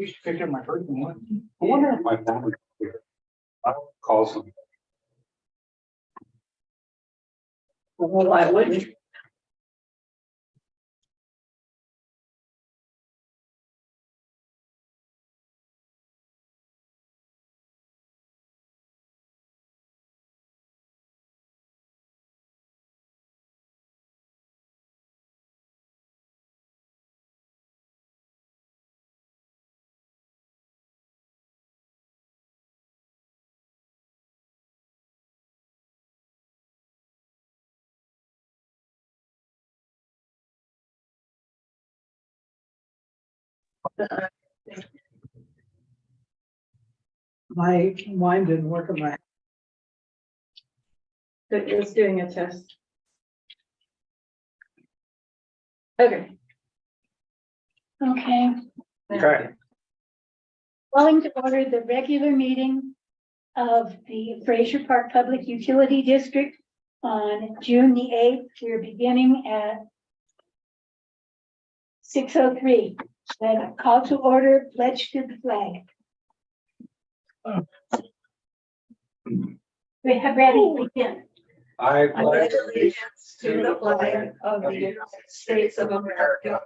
You should figure my birthday one. I wonder if my phone would here. I'll call some. Well, I wouldn't. My mine didn't work on my. It's doing a test. Okay. Okay, Okay. calling to order the regular meeting of the Fraser Park Public Utility District on June the 8th. We're beginning at 6:03. Then call to order, pledge to the flag. We have ready, begin. I pledge allegiance to the flag of the United States of America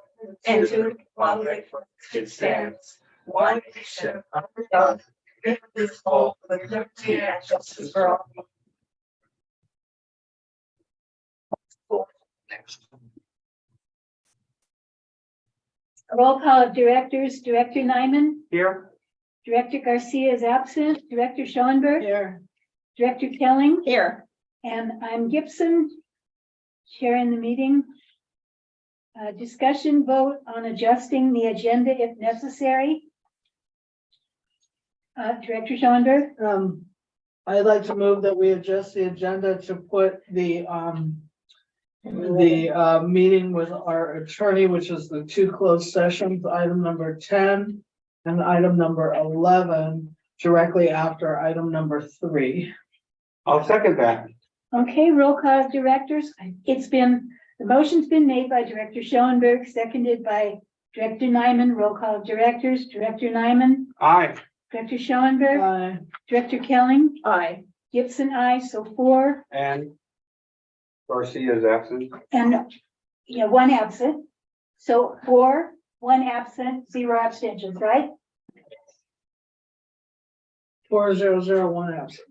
and to the republic for which it stands, one nation under God, indivisible, with liberty and justice for all. Roll call of directors, Director Nyman, here. Director Garcia is absent, Director Schoenberg, Here. Director Kelling, Here. and I'm Gibson, chairing the meeting. Discussion vote on adjusting the agenda if necessary. Director Schoenberg, I'd like to move that we adjust the agenda to put the meeting with our attorney, which is the two closed sessions, item number 10 and item number 11, directly after item number 3. I'll second that. okay, roll call of directors. The motion's been made by Director Schoenberg, seconded by Director Nyman. Roll call of directors, Director Nyman, Aye. Director Schoenberg, Director Kelling, Aye. Gibson, aye, so 4, And Garcia is absent. and, yeah, 1 absent. So 4, 1 absent, 0 abstentions, right? 4001 absent.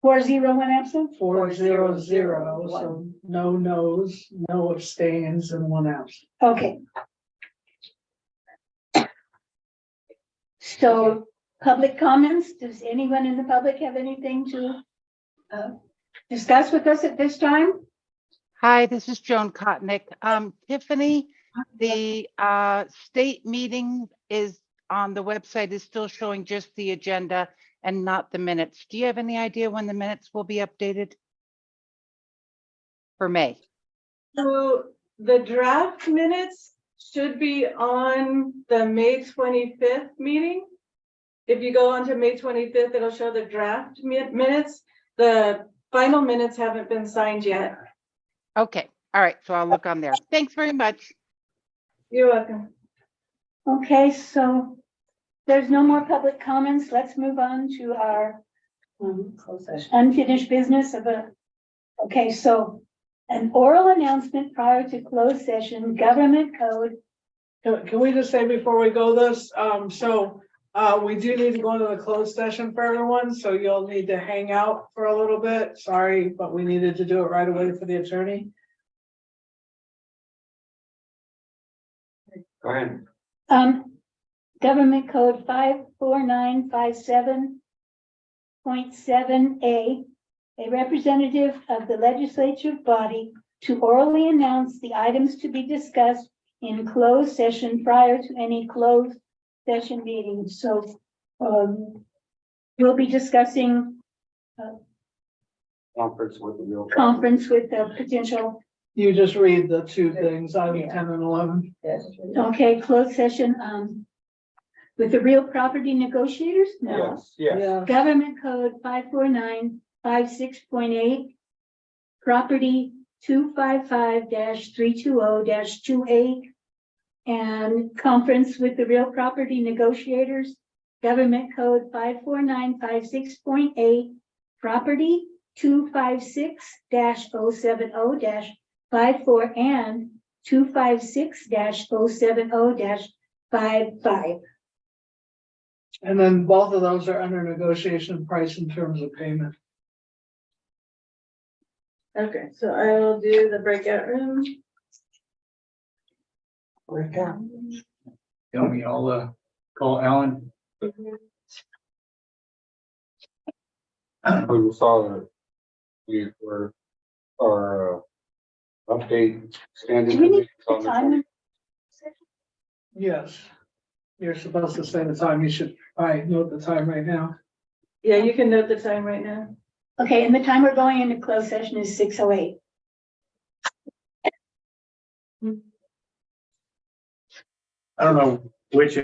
4-0, 1 absent? 400, so no no's, no abstains, and 1 absent. Okay. So, public comments, does anyone in the public have anything to discuss with us at this time? Hi, this is Joan Kotnick. Tiffany, the state meeting is on the website is still showing just the agenda and not the minutes. Do you have any idea when the minutes will be updated? For May? So the draft minutes should be on the May 25th meeting. If you go on to May 25th, it'll show the draft minutes. The final minutes haven't been signed yet. Okay, all right, so I'll look on there. Thanks very much. You're welcome. Okay, so there's no more public comments. Let's move on to our unfinished business of okay, so an oral announcement prior to closed session, government code. Can we just say before we go this, we do need to go into the closed session for everyone, so you'll need to hang out for a little bit. Sorry, but we needed to do it right away for the attorney. Go ahead. Government code 54957.7A, a representative of the legislative body to orally announce the items to be discussed in closed session prior to any closed session meetings. So we'll be discussing Conference with the real. conference with the potential. You just read the two things, item 10 and 11. Okay, closed session with the real property negotiators? No. Yes, yes. Yeah, Government code 54956.8, property 255-320-28, and conference with the real property negotiators, Government Code 54956.8, property 256-070-54 and 256-070-55. And then both of those are under negotiation price in terms of payment. Okay, so I will do the breakout room. Tell me, I'll, call Alan. We saw that we were, our, update standing. Do we need committees on the time? Yes. You're supposed to say the time. You should, I note the time right now. Yeah, you can note the time right now. Okay, and the time we're going into closed session is 6:08. I don't know which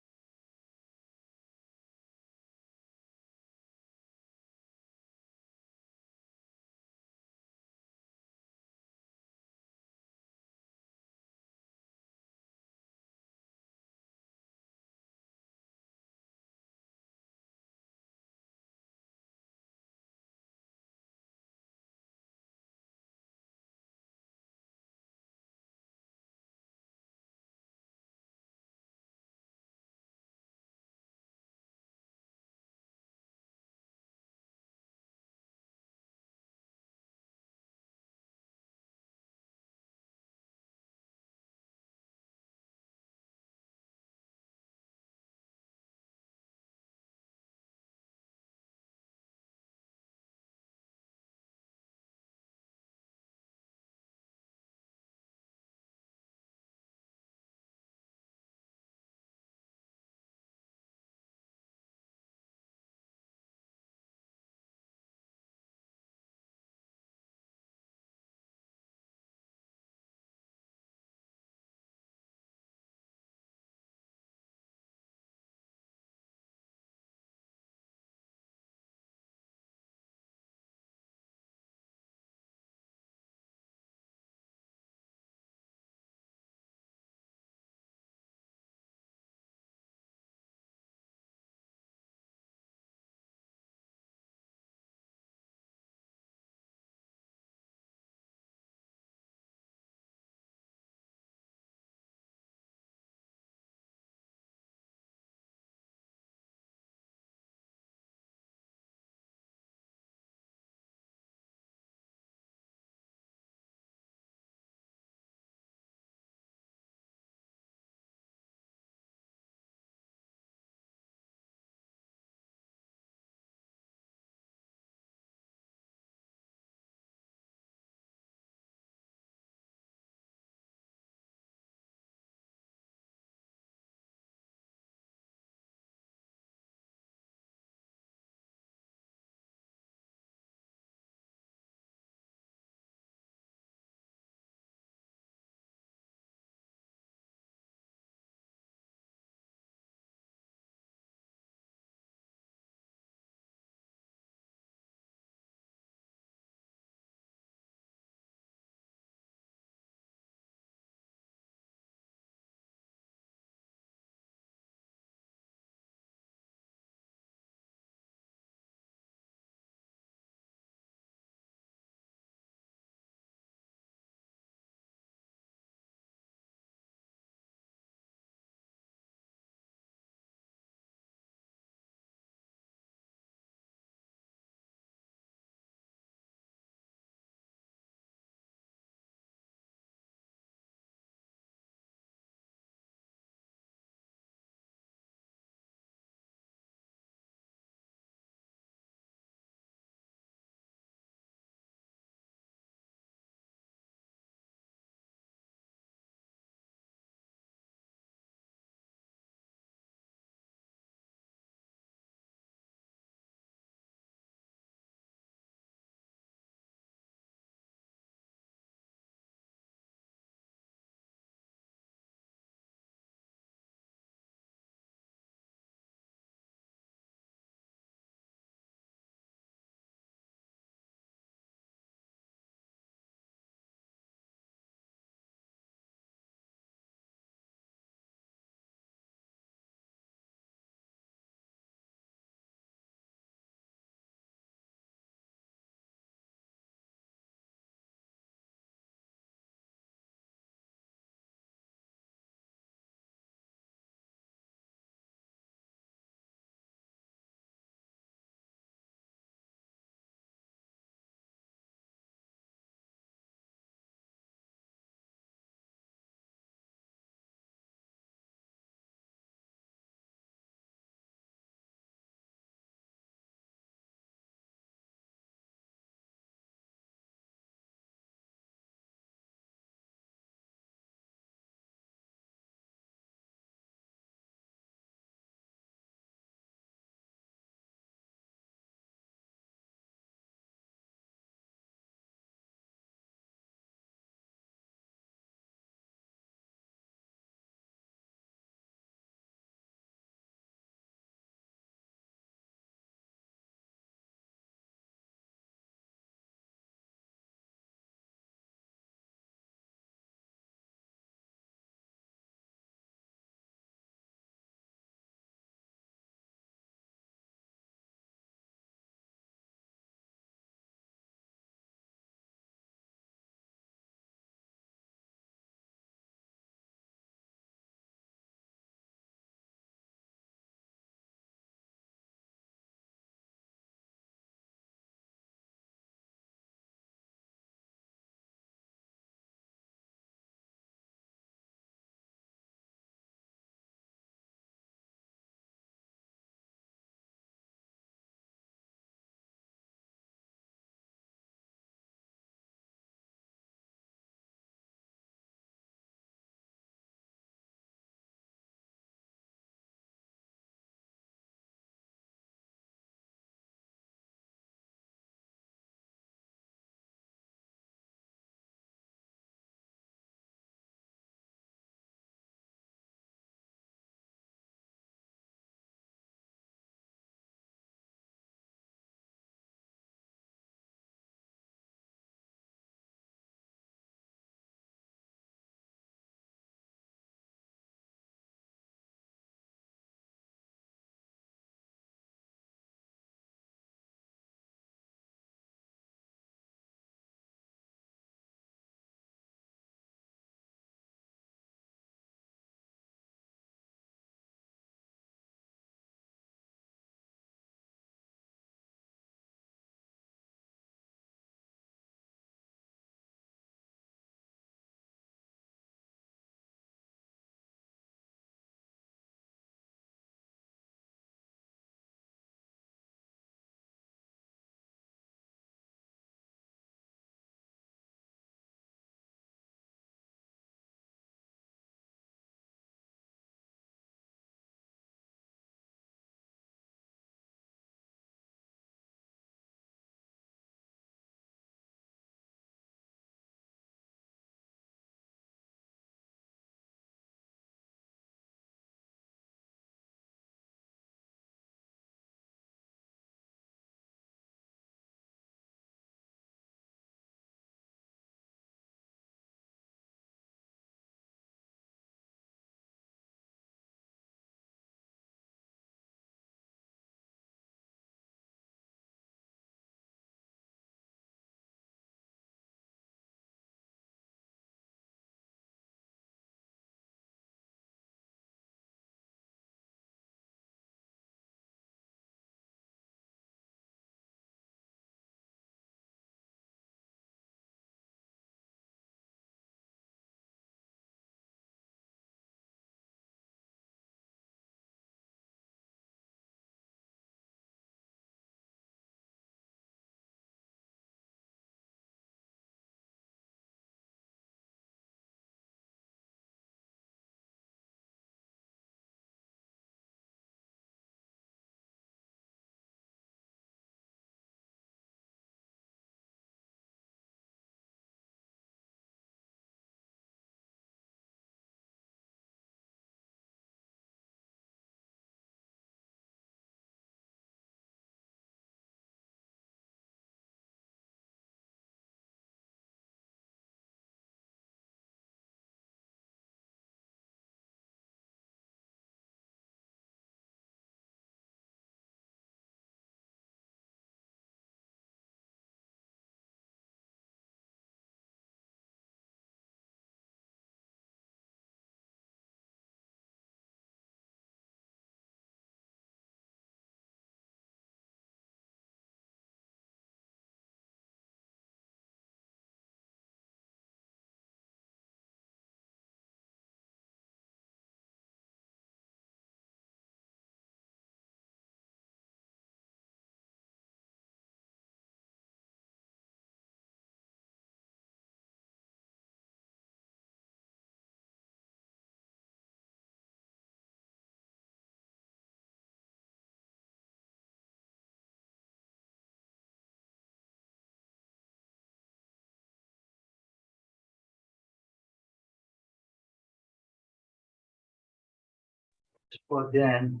plugged in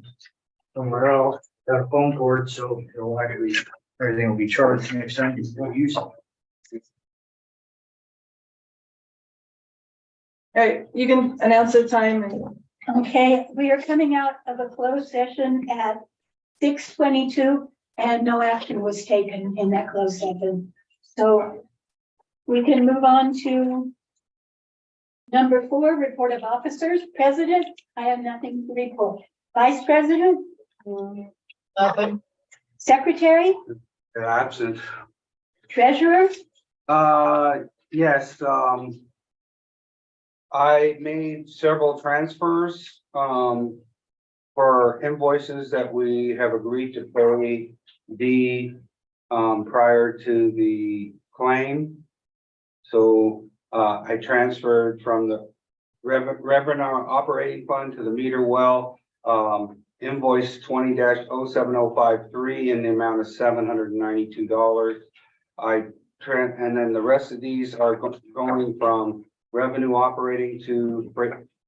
somewhere else, got a phone cord, so it'll actually, everything will be charged next time you use it. All right, you can announce the time and Okay, we are coming out of a closed session at 6:22 and no action was taken in that closed session. So we can move on to number 4, report of officers. President, I have nothing to report. Vice President? Nothing. Secretary? Absent. Treasurer? Yes, I made several transfers, for invoices that we have agreed to pay prior to the claim. So, I transferred from the revenue operating fund to the meter well, invoice 20-07053 in the amount of $792. And then the rest of these are going from revenue operating to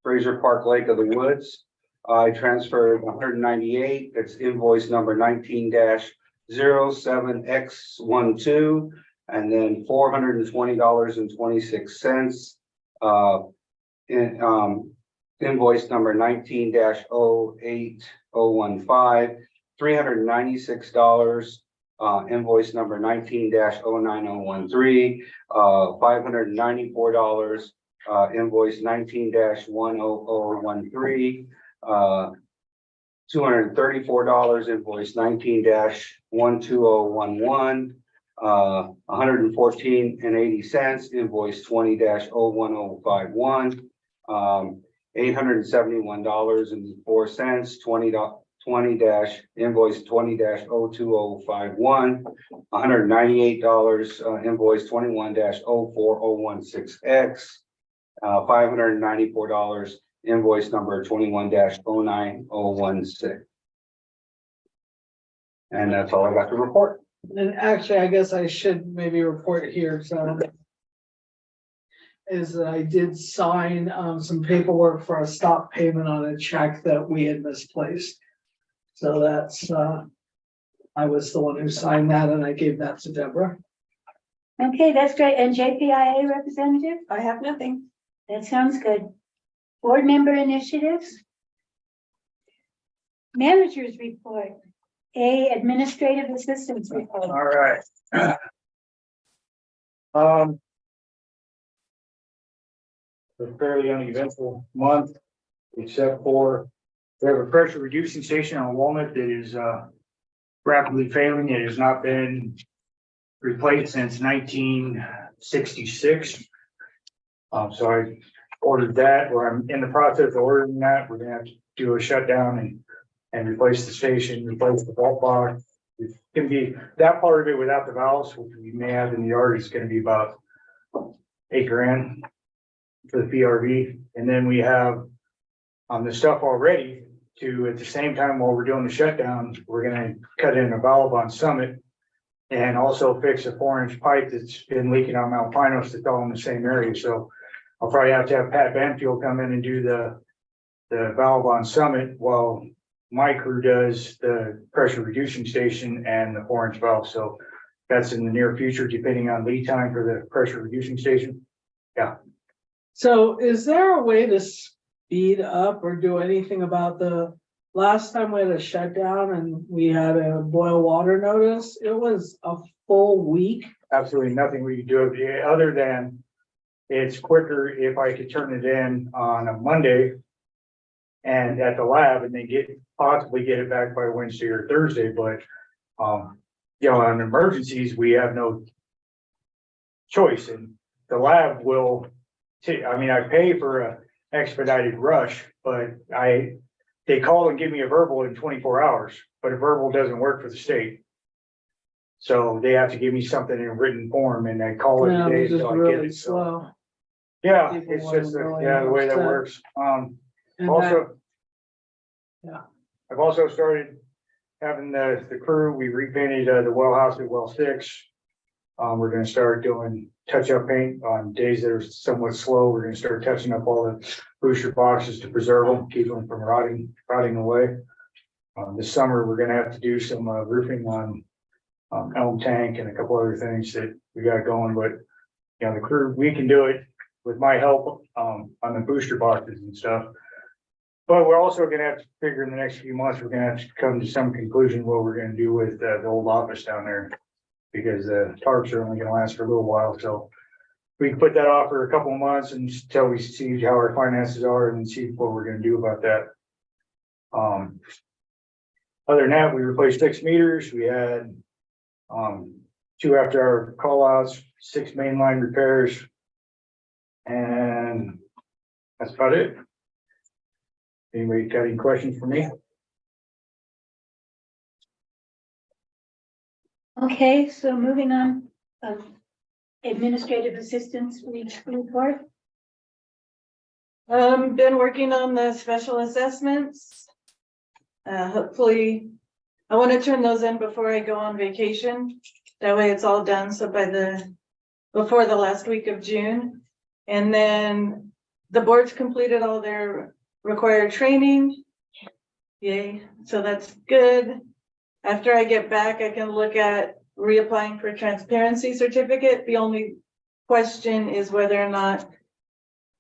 Fraser Park Lake of the Woods. I transferred 198, that's invoice number 19-07X12, and then $420.26. Invoice number 19-08015, $396. Invoice number 19-09013, $594. Invoice 19-10013, $234. Invoice 19-12011, $114.80. Invoice 20-01051, $871.04, invoice 20-02051, $198, invoice 21-04016X, $594, invoice number 21-09016. And that's all I got to report. And actually, I guess I should maybe report here, so. Is that I did sign some paperwork for a stop payment on a check that we had misplaced. So that's I was the one who signed that and I gave that to Deborah. Okay, that's great. And JPIA representative? I have nothing. That sounds good. Board member initiatives? Managers report. A, administrative assistance report. All right. A fairly uneventful month, except for we have a pressure reducing station on Walnut that is rapidly failing. It has not been replaced since 1966. So I ordered that, or I'm in the process of ordering that. We're gonna have to do a shutdown and replace the station, replace the vault box. It can be that part of it without the valves, which we may have in the yard, is gonna be about $8,000 for the PRV. And then we have the stuff already to, at the same time while we're doing the shutdown, we're gonna cut in a valve on Summit and also fix a 4-inch pipe that's been leaking on Mount Pinos that's all in the same area. So I'll probably have to have Pat Banfield come in and do the valve on Summit while my crew does the pressure reducing station and the 4-inch valve. So that's in the near future, depending on lead time for the pressure reducing station. Yeah. So is there a way to speed up or do anything about the last time we had a shutdown and we had a boil water notice? It was a full week. Absolutely nothing we can do other than it's quicker if I could turn it in on a Monday and at the lab and then possibly get it back by Wednesday or Thursday. But, you know, on emergencies, we have no choice, and the lab will I pay for a expedited rush, but they call and give me a verbal in 24 hours, but a verbal doesn't work for the state. So they have to give me something in written form and I call it Yeah, a day it's just until I get really it. So, slow. yeah, People it's want just, to really the way that upset. works. And Also. Yeah. I've also started having the crew, we repainted the well house at well 6. We're gonna start doing touch-up paint on days that are somewhat slow. We're gonna start touching up all the booster boxes to preserve them, keep them from rotting away. This summer, we're gonna have to do some roofing on Elm Tank and a couple other things that we got going, but you know, the crew, we can do it with my help on the booster boxes and stuff. But we're also gonna have to figure in the next few months, we're gonna have to come to some conclusion what we're gonna do with the old office down there. Because the tarps are only gonna last for a little while, so we can put that off for a couple of months until we see how our finances are and see what we're gonna do about that. Other than that, we replaced 6 meters. We had 2 after our call outs, 6 mainline repairs. And that's about it. Anybody got any questions for me? Okay, so moving on, administrative assistance report. Been working on the special assessments. Hopefully, I want to turn those in before I go on vacation. That way it's all done, so before the last week of June. And then the board's completed all their required training. Yay, so that's good. After I get back, I can look at reapplying for a transparency certificate. The only question is whether or not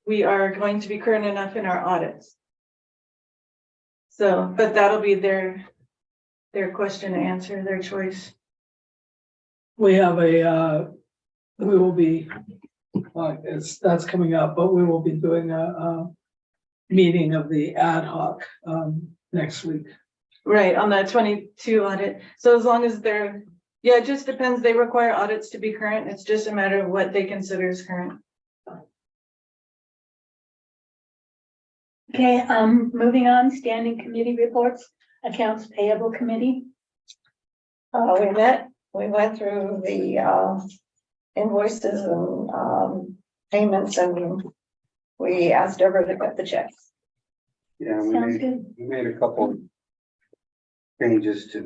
we are going to be current enough in our audits. So, but that'll be their question to answer, their choice. We have we will be, that's coming up, but we will be doing a meeting of the ad hoc, next week. Right, on the 22 audit. So as long as they're, yeah, it just depends. They require audits to be current. It's just a matter of what they consider as current. Okay, moving on, standing committee reports, accounts payable committee. We went through the invoices and payments, and we asked everyone to cut the checks. Yeah, Sounds good. we made a couple changes to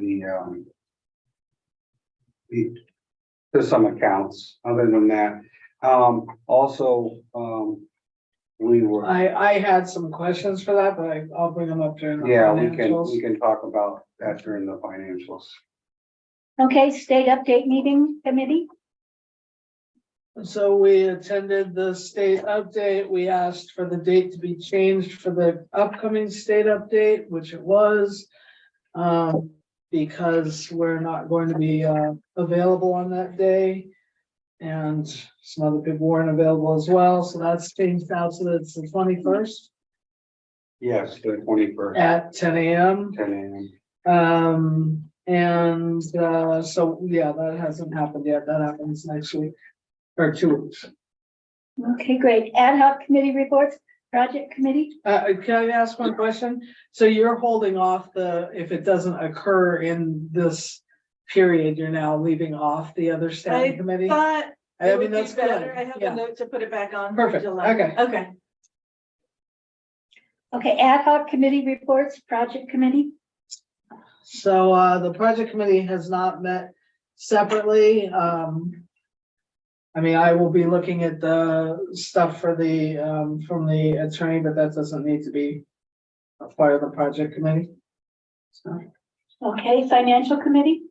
to some accounts. Other than that, also, we were, I had some questions for that, but I'll bring them up during the yeah, financials. we can talk about that during the financials. Okay, state update meeting committee. So we attended the state update. We asked for the date to be changed for the upcoming state update, which it was. Because we're not going to be available on that day. And some other people weren't available as well, so that's changed out so that it's the 21st Yes, the 21st, at 10 a.m. 10 a.m. So yeah, that hasn't happened yet. That happens next week or 2 weeks. Okay, great. Ad hoc committee reports, project committee. Can I ask one question? So you're holding off if it doesn't occur in this period, you're now leaving off the other standing committee? Thought I it would mean, be that's good. better. I have a Yeah. note to put it back on. Perfect. July. Okay. Okay. Okay, ad hoc committee reports, project committee. So the project committee has not met separately. I mean, I will be looking at the stuff for from the attorney, but that doesn't need to be a part of the project committee. So, Okay, financial committee.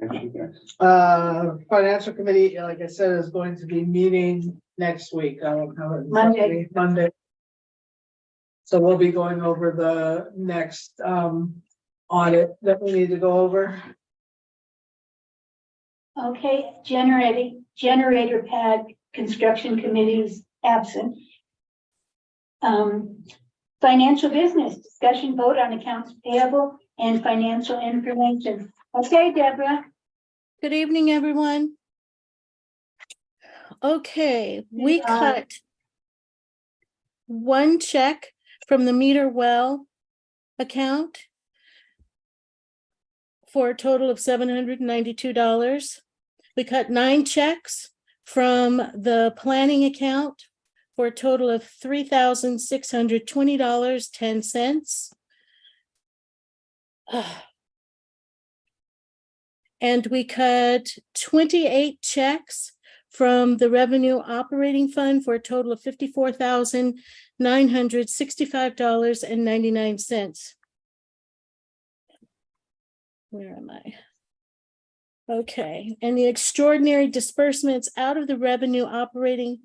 Thank you, guys. financial committee, like I said, is going to be meeting next week. I don't have it. in front of Monday. me. Monday. So we'll be going over the next audit that we need to go over. Okay, generator pad construction committee is absent. Financial business, discussion vote on accounts payable and financial information. Okay, Deborah. Good evening, everyone. Okay, we Yeah. cut one check from the meter well account for a total of $792. We cut 9 checks from the planning account for a total of $3,620.10. And we cut 28 checks from the revenue operating fund for a total of $54,965.99. Where am I? Okay, and the extraordinary disbursements out of the revenue operating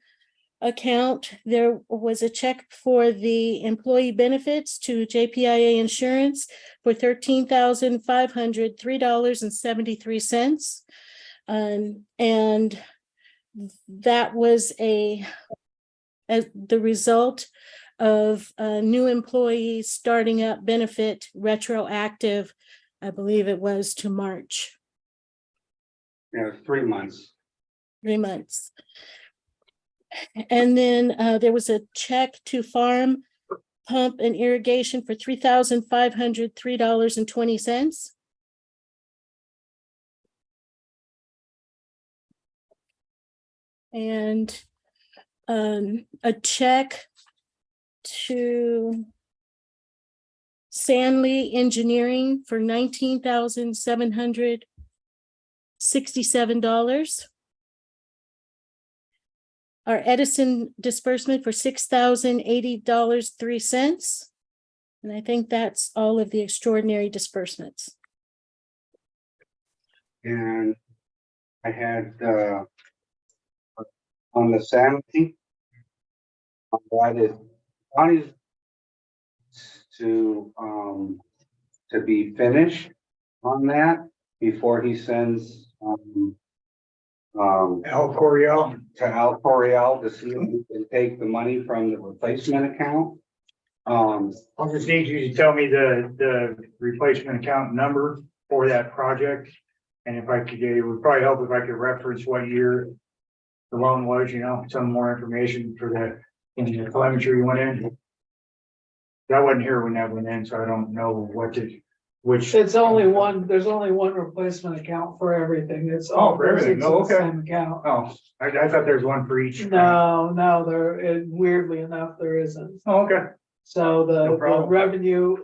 account, there was a check for the employee benefits to JPIA Insurance for $13,503.73. And that was as the result of new employees starting up benefit retroactive, I believe it was to March, 3 months. 3 months. And then there was a check to farm pump and irrigation for $3,503.20. And a check to Sanley Engineering for $19,767. Our Edison disbursement for $6,080.03. And I think that's all of the extraordinary disbursements. And I had, on the Sanity, that is, Bonnie's to be finished on that before he sends, Al Coryell. to Al Coryell to see if we can take the money from the replacement account. I'll just need you to tell me the replacement account number for that project. And if I could, it would probably help if I could reference what year the loan was, some more information for that in the telemetry went in. That wasn't here when that went in, so I don't know which. It's only one, there's only one replacement account for everything. It's all. For everything. goes into the Okay. same account. Oh, I thought there was one for each. No, weirdly enough, there isn't. Oh, okay. So No the problem. revenue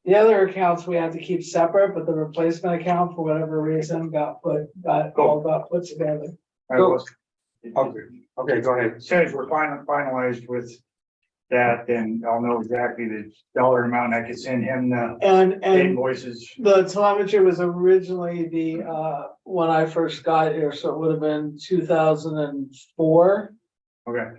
the other accounts we had to keep separate, but the replacement account, for whatever reason, got put together. Okay, go ahead. As soon as we're finalized with that, then I'll know exactly the dollar amount. I could send him the And invoices. the telemetry was originally when I first got here, so it would have been 2004. Okay,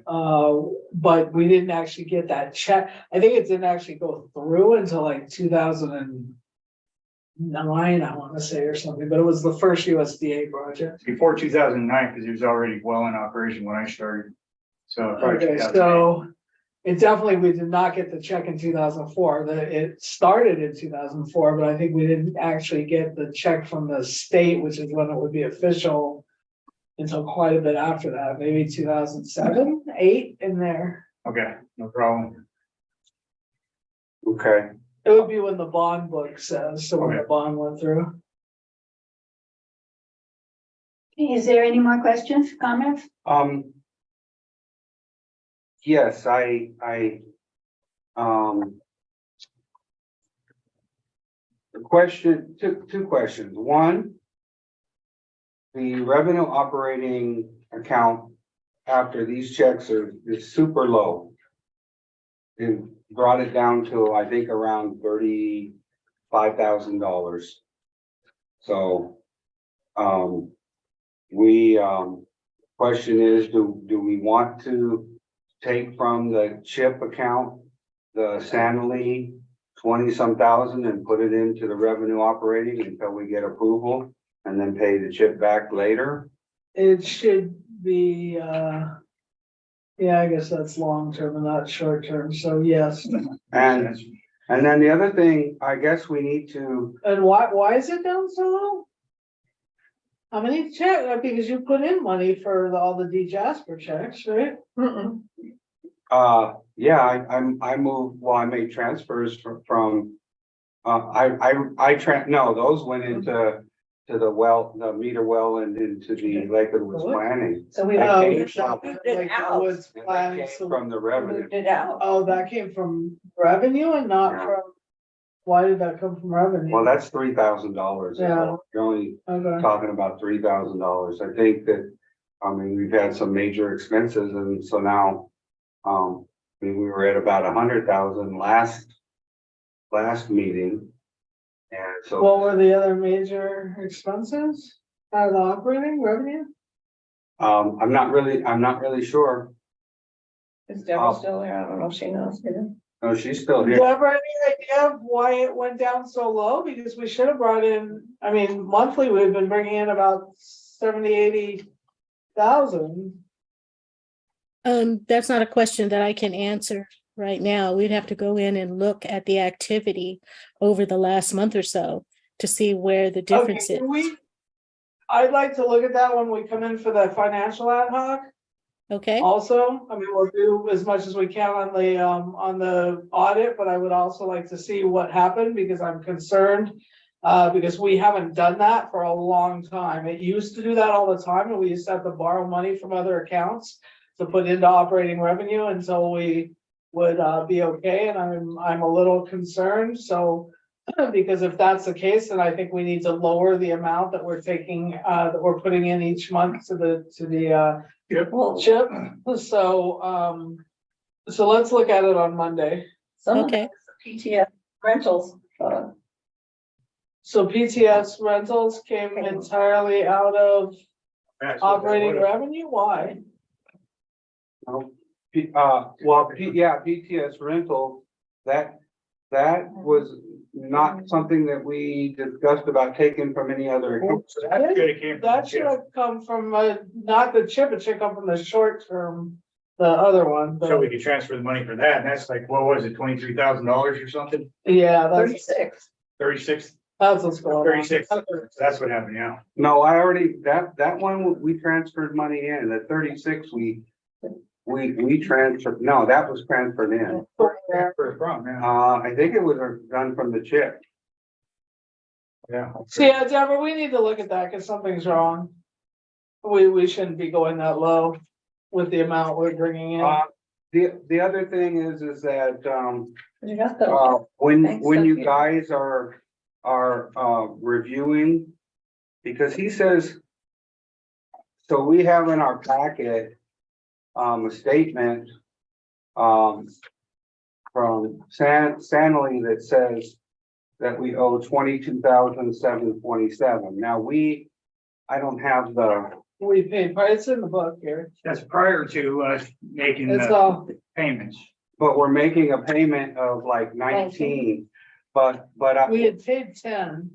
But we didn't actually get that check. I think it didn't actually go through until like 2009, I want to say, or something, but it was the first USDA project. before 2009, because it was already well in operation when I started. So. probably Okay, 2008. so it definitely, we did not get the check in 2004. It started in 2004, but I think we didn't actually get the check from the state, which is when it would be official, until quite a bit after that, maybe 2007, 8 in there. Okay, no problem. Okay, It would be when the bond book says, so when the bond went through. Is there any more questions, comments? yes, the question, two questions. One, the revenue operating account after these checks is super low. It brought it down to, I think, around $35,000. So, question is, do we want to take from the CHIP account, the Sanley 20-some thousand, and put it into the revenue operating until we get approval and then pay the CHIP back later? It should be, yeah, I guess that's long-term and not short-term, so yes. And then the other thing, I guess we need to, And why is it down so low? How many checks, because you put in money for all the D Jasper checks, right? yeah, I moved, well, I made transfers from, those went into the well, the meter well and into the Lakewood Woods planning. So we That moved came from- it out. Woods and that planning, came so- From the revenue. Moved it out. Oh, that came from revenue and not Yeah. from, Why did that come from revenue? Well, that's $3,000. Yeah. You're only Okay. talking about $3,000. I think that, I mean, we've had some major expenses and so now, I mean, we were at about 100,000 last meeting. And so, What were the other major expenses out of the operating revenue? I'm not really sure. Is Deborah still there? I don't know if she knows. No, she's still Do you here. have any idea of why it went down so low? Because we should have brought in, I mean, monthly, we've been bringing in about 70,000-80,000. That's not a question that I can answer right now. We'd have to go in and look at the activity over the last month or so to see where the difference Okay, is. I'd like to look at that when we come in for the financial ad hoc. Okay, Also, I mean, we'll do as much as we can on the audit, but I would also like to see what happened because I'm concerned. Because we haven't done that for a long time. It used to do that all the time and we used to have to borrow money from other accounts to put into operating revenue until we would be okay, and I'm a little concerned, so. Because if that's the case, then I think we need to lower the amount that we're taking, that we're putting in each month to the chip. So let's look at it on Monday. Some of okay. the PTS rentals, So PTS rentals came entirely out of operating revenue, why? Well, PTS rental, that was not something that we discussed about taking from any other account. So that could have came from That the should chip. have come from, not the chip, it should come from the short term, the other one. So we could transfer the money for that, and that's like, what was it, $23,000 or something? Yeah, that's, 36. 36, that's what's going on. 36, that's what happened, yeah. No, I already, that one, we transferred money in, the 36, we transferred, no, that was transferred in. Transfer from, yeah. I think it was done from the chip. Yeah. So yeah, Deborah, we need to look at that because something's wrong. We shouldn't be going that low with the amount we're bringing in. The other thing is that, You got those. when Thanks, you Sophia. guys are reviewing, because he says, so we have in our packet, a statement, from Sanley that says that we owe 22,727. Now I don't have We paid, but it's in the book here. That's prior to us making It's the all, payments. but we're making a payment of like 19, but we had paid 10.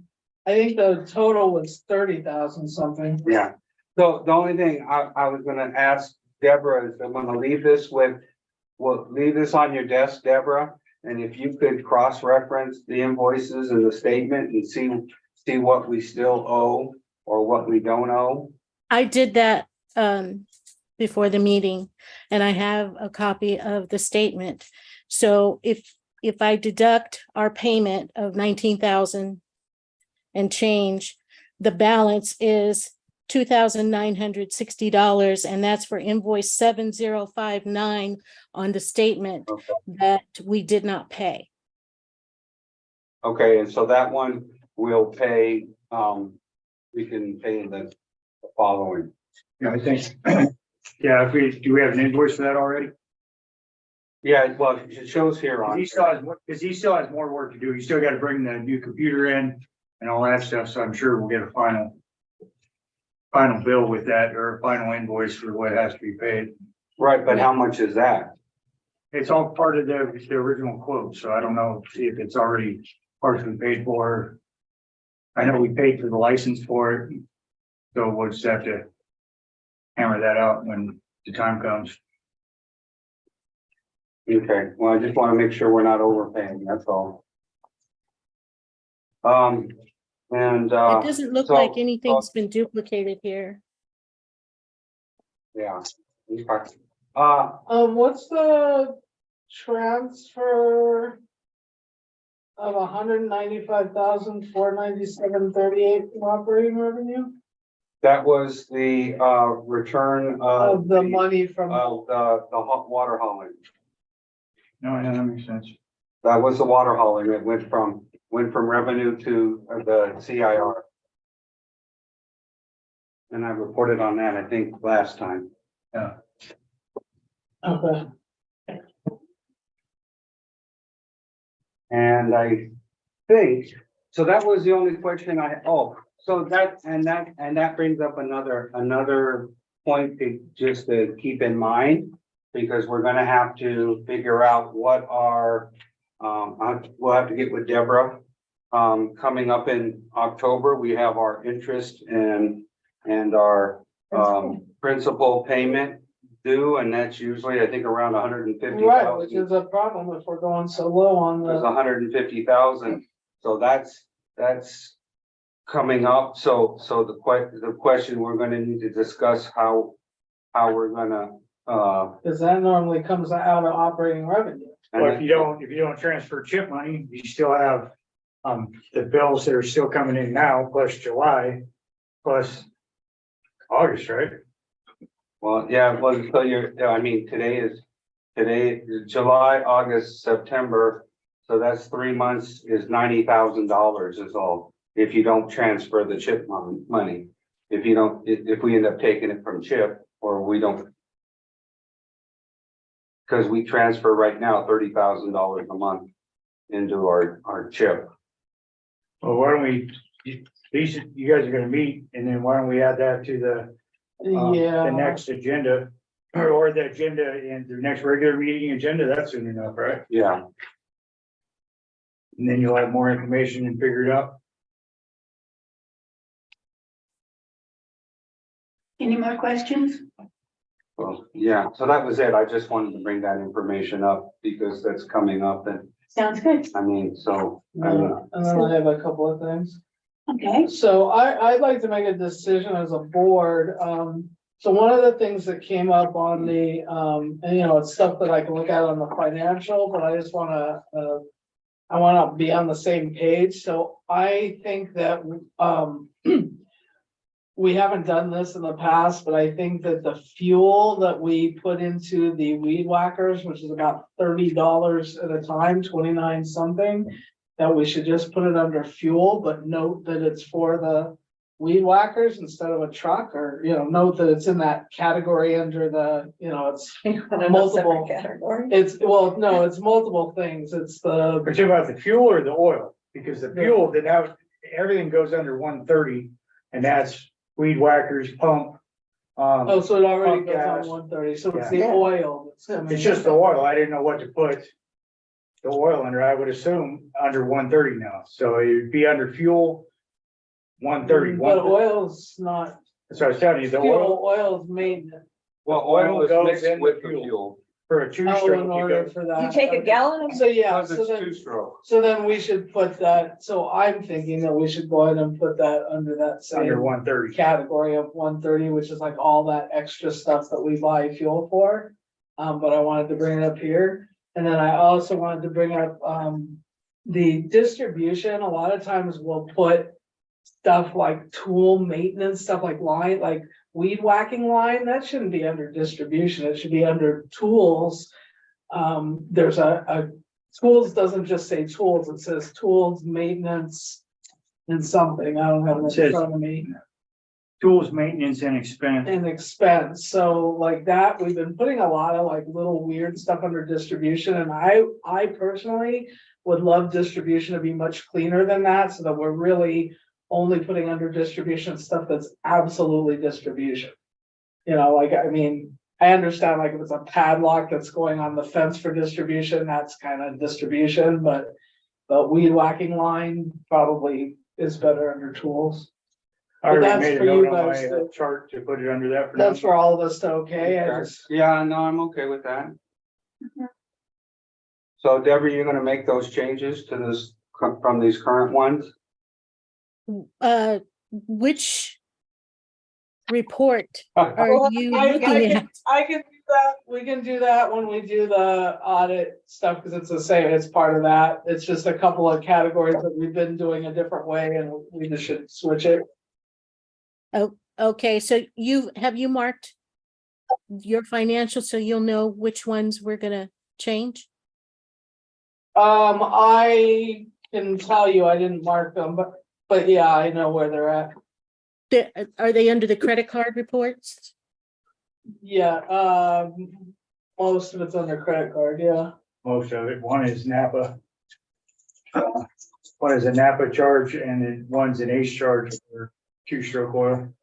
I think the total was 30,000 something. yeah. So the only thing I was gonna ask Deborah is I'm gonna leave this we'll leave this on your desk, Deborah. And if you could cross-reference the invoices and the statement and see what we still owe or what we don't owe. I did that before the meeting, and I have a copy of the statement. So if I deduct our payment of 19,000 and change, the balance is $2,960, and that's for invoice 7059 on the statement Okay. that we did not pay. Okay, and so that one will pay, we can pay the following. Yeah, I think, yeah, do we have an invoice for that already? Yeah, well, it shows here on. He still has more work to do. He still got to bring the new computer in and all that stuff, so I'm sure we'll get a final bill with that, or a final invoice for what has to be paid. Right, but how much is that? It's all part of the original quote, so I don't know, see if it's already partially paid for. I know we paid for the license for it, so we'll just have to hammer that out when the time comes. Okay, well, I just want to make sure we're not overpaying, that's all. And, It doesn't look so- like anything's been duplicated here. yeah. Okay. What's the transfer of 195,497.38 from operating revenue That was the, return of the money from? Of the hot water hauling. No, that makes sense. That was the water hauling. It went from went from revenue to the CIR. And I reported on that, I think, last time. Okay. And I think, so that was the only question so that brings up another point to keep in mind. Because we're gonna have to figure out what our, we'll have to get with Deborah. Coming up in October, we have our interest and our, principal payment due, and that's usually, I think, around 150,000. Right, which is a problem if we're going so low on There's the, 150,000, so that's coming up, so the question, we're gonna need to discuss how we're gonna, because that normally comes out of operating revenue. Well, if you don't transfer chip money, you still have, the bills that are still coming in now, plus July, plus August, right? Well, yeah, well, so today is July, August, September, so that's 3 months is $90,000 is all. If you don't transfer the chip money, if we end up taking it from chip, or we don't. Because we transfer right now $30,000 a month into our chip. Well, why don't we, you guys are gonna meet, and then why don't we add that to the Yeah. next agenda, or the agenda in the next regular meeting agenda, that's soon enough, right? Yeah, And then you'll have more information and figure it out. Any more questions? well, yeah, so that was it. I just wanted to bring that information up because that's coming up and, Sounds good. And then I have a couple of things. Okay. So I'd like to make a decision as a board. So one of the things that came up on the, and it's stuff that I can look at on the financial, but I just wanna, I wanna be on the same page. So I think that, we haven't done this in the past, but I think that the fuel that we put into the weed whackers, which is about $30 at a time, 29 something, that we should just put it under fuel, but note that it's for the weed whackers instead of a truck, or, note that it's in that category under the, it's multiple. Category. It's multiple things. It's the, But you about the fuel or the oil? Because the fuel, then now everything goes under 130, and that's weed whackers, pump. oh, so it already Pump goes on gas. 130, so it's Yeah. the oil that's coming. It's just the oil. I didn't know what to put the oil under. I would assume under 130 now. So it'd be under fuel 130. But oil's not, That's what I was telling you, the oil oil's maintenance. well, oil is goes mixed in with the fuel. fuel. for a Oh, two-stroke, in you order go for that. You take a gallon of. So, yeah, Because so it's then, two-stroke. so then we should put that, so I'm thinking that we should go ahead and put that under that under same 130. category of 130, which is like all that extra stuff that we buy fuel for. But I wanted to bring it up here. And then I also wanted to bring up, the distribution. A lot of times we'll put stuff like tool maintenance, stuff like line, like weed whacking line, that shouldn't be under distribution. It should be under tools. There's a tools doesn't just say tools, it says tools, maintenance, and something. I don't have it in front of me. Tools, maintenance, and expense. And expense, so like that, we've been putting a lot of like little weird stuff under distribution, and I personally would love distribution to be much cleaner than that, so that we're really only putting under distribution stuff that's absolutely distribution. Like, I mean, I understand like if it's a padlock that's going on the fence for distribution, that's kind of distribution, but the weed whacking line probably is better under tools. I already that's made for a you note on guys my to- chart to put it under that for now. That's for all of us to okay, I just. Yeah, no, I'm okay with that. So Deborah, you're gonna make those changes to this, from these current ones? Which report are Well, you I looking can at? do that, we can do that when we do the audit stuff, because it's the same, it's part of that. It's just a couple of categories that we've been doing a different way, and we just should switch it. Oh, okay, so have you marked your financials so you'll know which ones we're gonna change? I can tell you, I didn't mark them, but yeah, I know where they're at. Are they under the credit card reports? Yeah, most of it's under credit card, yeah. Most of it. One is Napa. One is a Napa charge and then one's an Ace charge for two-stroke oil.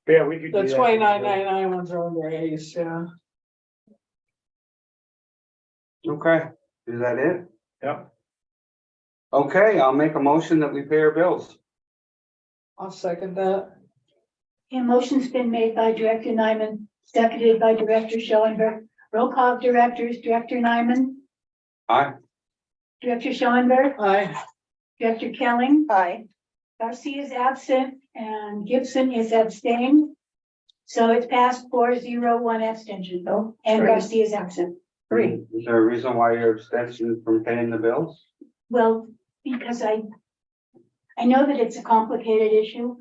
But yeah, we could. The do that. 29.99 ones are under Ace, yeah. Okay, is that it? Yep. Okay, I'll make a motion that we pay our bills. I'll second that. A motion's been made by Director Nyman, seconded by Director Schoenberg. Roll call of directors, Director Nyman, Aye. Director Schoenberg, Aye. Director Kelling, Aye. Garcia is absent, and Gibson is abstained. So it's passed 4-0, 1 abstention, Oh, and three. Garcia is absent. Three. Is there a reason why you're abstention from paying the bills? Well, because I know that it's a complicated issue.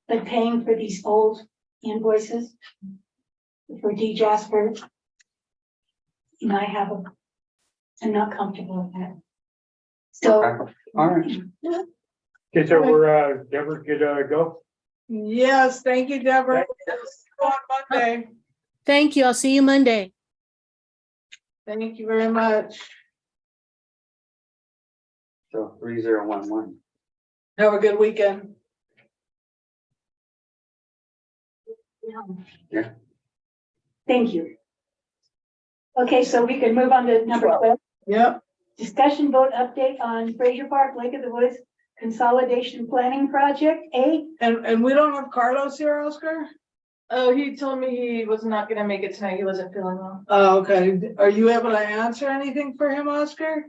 But paying for these old invoices for D Jasper, and I'm not comfortable with that. So, Okay, all right. Okay, so we're, Deborah could, go. Yes, thank you, Deborah. On Monday. Thank you. I'll see you Monday. Thank you very much. So 3011. Have a good weekend. Yeah. thank you. Okay, so we can move on to number 12. Yep. Discussion vote update on Fraser Park, Lake of the Woods Consolidation Planning Project. And we don't have Carlos here, Oscar? Oh, he told me he was not gonna make it tonight. He wasn't feeling well. Oh, okay. Are you able to answer anything for him, Oscar?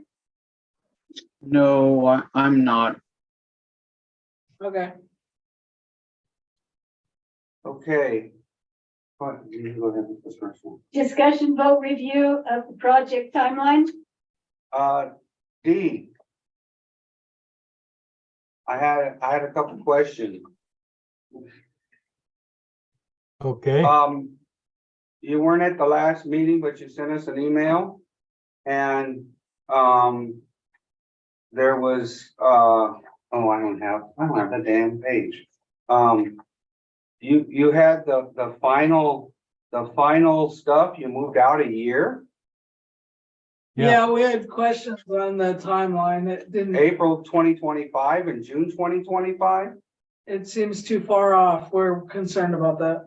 No, I'm not. Okay. Okay. What, you go ahead with this first one. Discussion vote review of the project timeline. D. I had a couple questions. Okay, You weren't at the last meeting, but you sent us an email. And, there was, I don't have the damn page. You had the final stuff, you moved out a year, Yeah. Yeah, we had questions on the timeline. It didn't, April 2025 and June 2025. it seems too far off. We're concerned about that.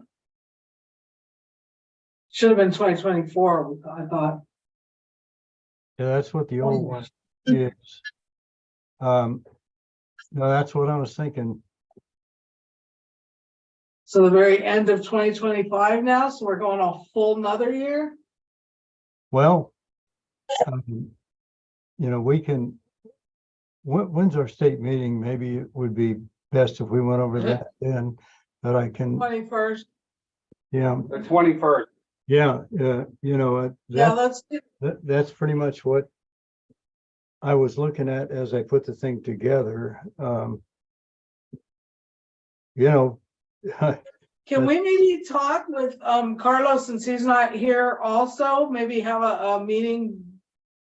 Should have been 2024, I thought. yeah, that's what the old one is. No, that's what I was thinking. So the very end of 2025 now, so we're going a full another year? Well, we can, when's our state meeting? Maybe it would be best if we went over that then, but I can, 21st. yeah, The 21st. yeah, Yeah, that's pretty much what I was looking at as I put the thing together. Can we maybe talk with Carlos, since he's not here also, maybe have a meeting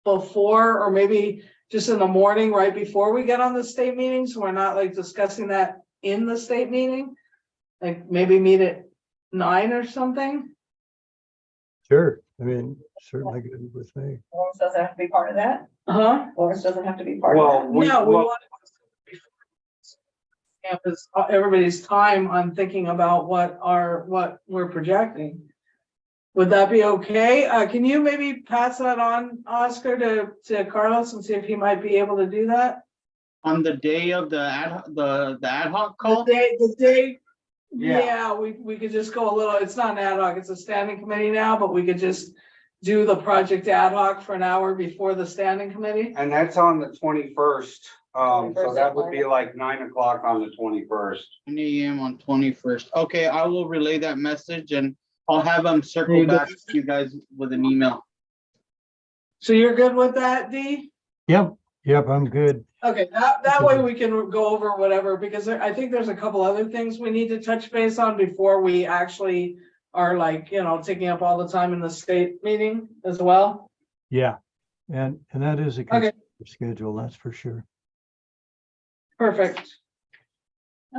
before, or maybe just in the morning right before we get on the state meeting, so we're not like discussing that in the state meeting? Like maybe meet at 9 or something? Sure, I mean, certainly good with me. Lawrence doesn't have to be part of that. Huh? Lawrence doesn't have to be part of Well, that. No, we want campus, everybody's time on thinking about what we're projecting. Would that be okay? Can you maybe pass that on, Oscar, to Carlos and see if he might be able to do that? On the day of the ad hoc call? The day, Yeah. yeah, we could just go a little, it's not an ad hoc, it's a standing committee now, but we could just do the project ad hoc for an hour before the standing committee. And that's on the 21st. So 21st that would be like 9 o'clock on the 21st. 9 a.m. on 21st. Okay, I will relay that message and I'll have them There circle you go. back to you guys with an email. So you're good with that, Dee? Yep, I'm good. Okay, that way we can go over whatever, because I think there's a couple other things we need to touch base on before we actually are like, taking up all the time in the state meeting as well. Yeah, and that is a Okay. schedule, that's for sure. Perfect.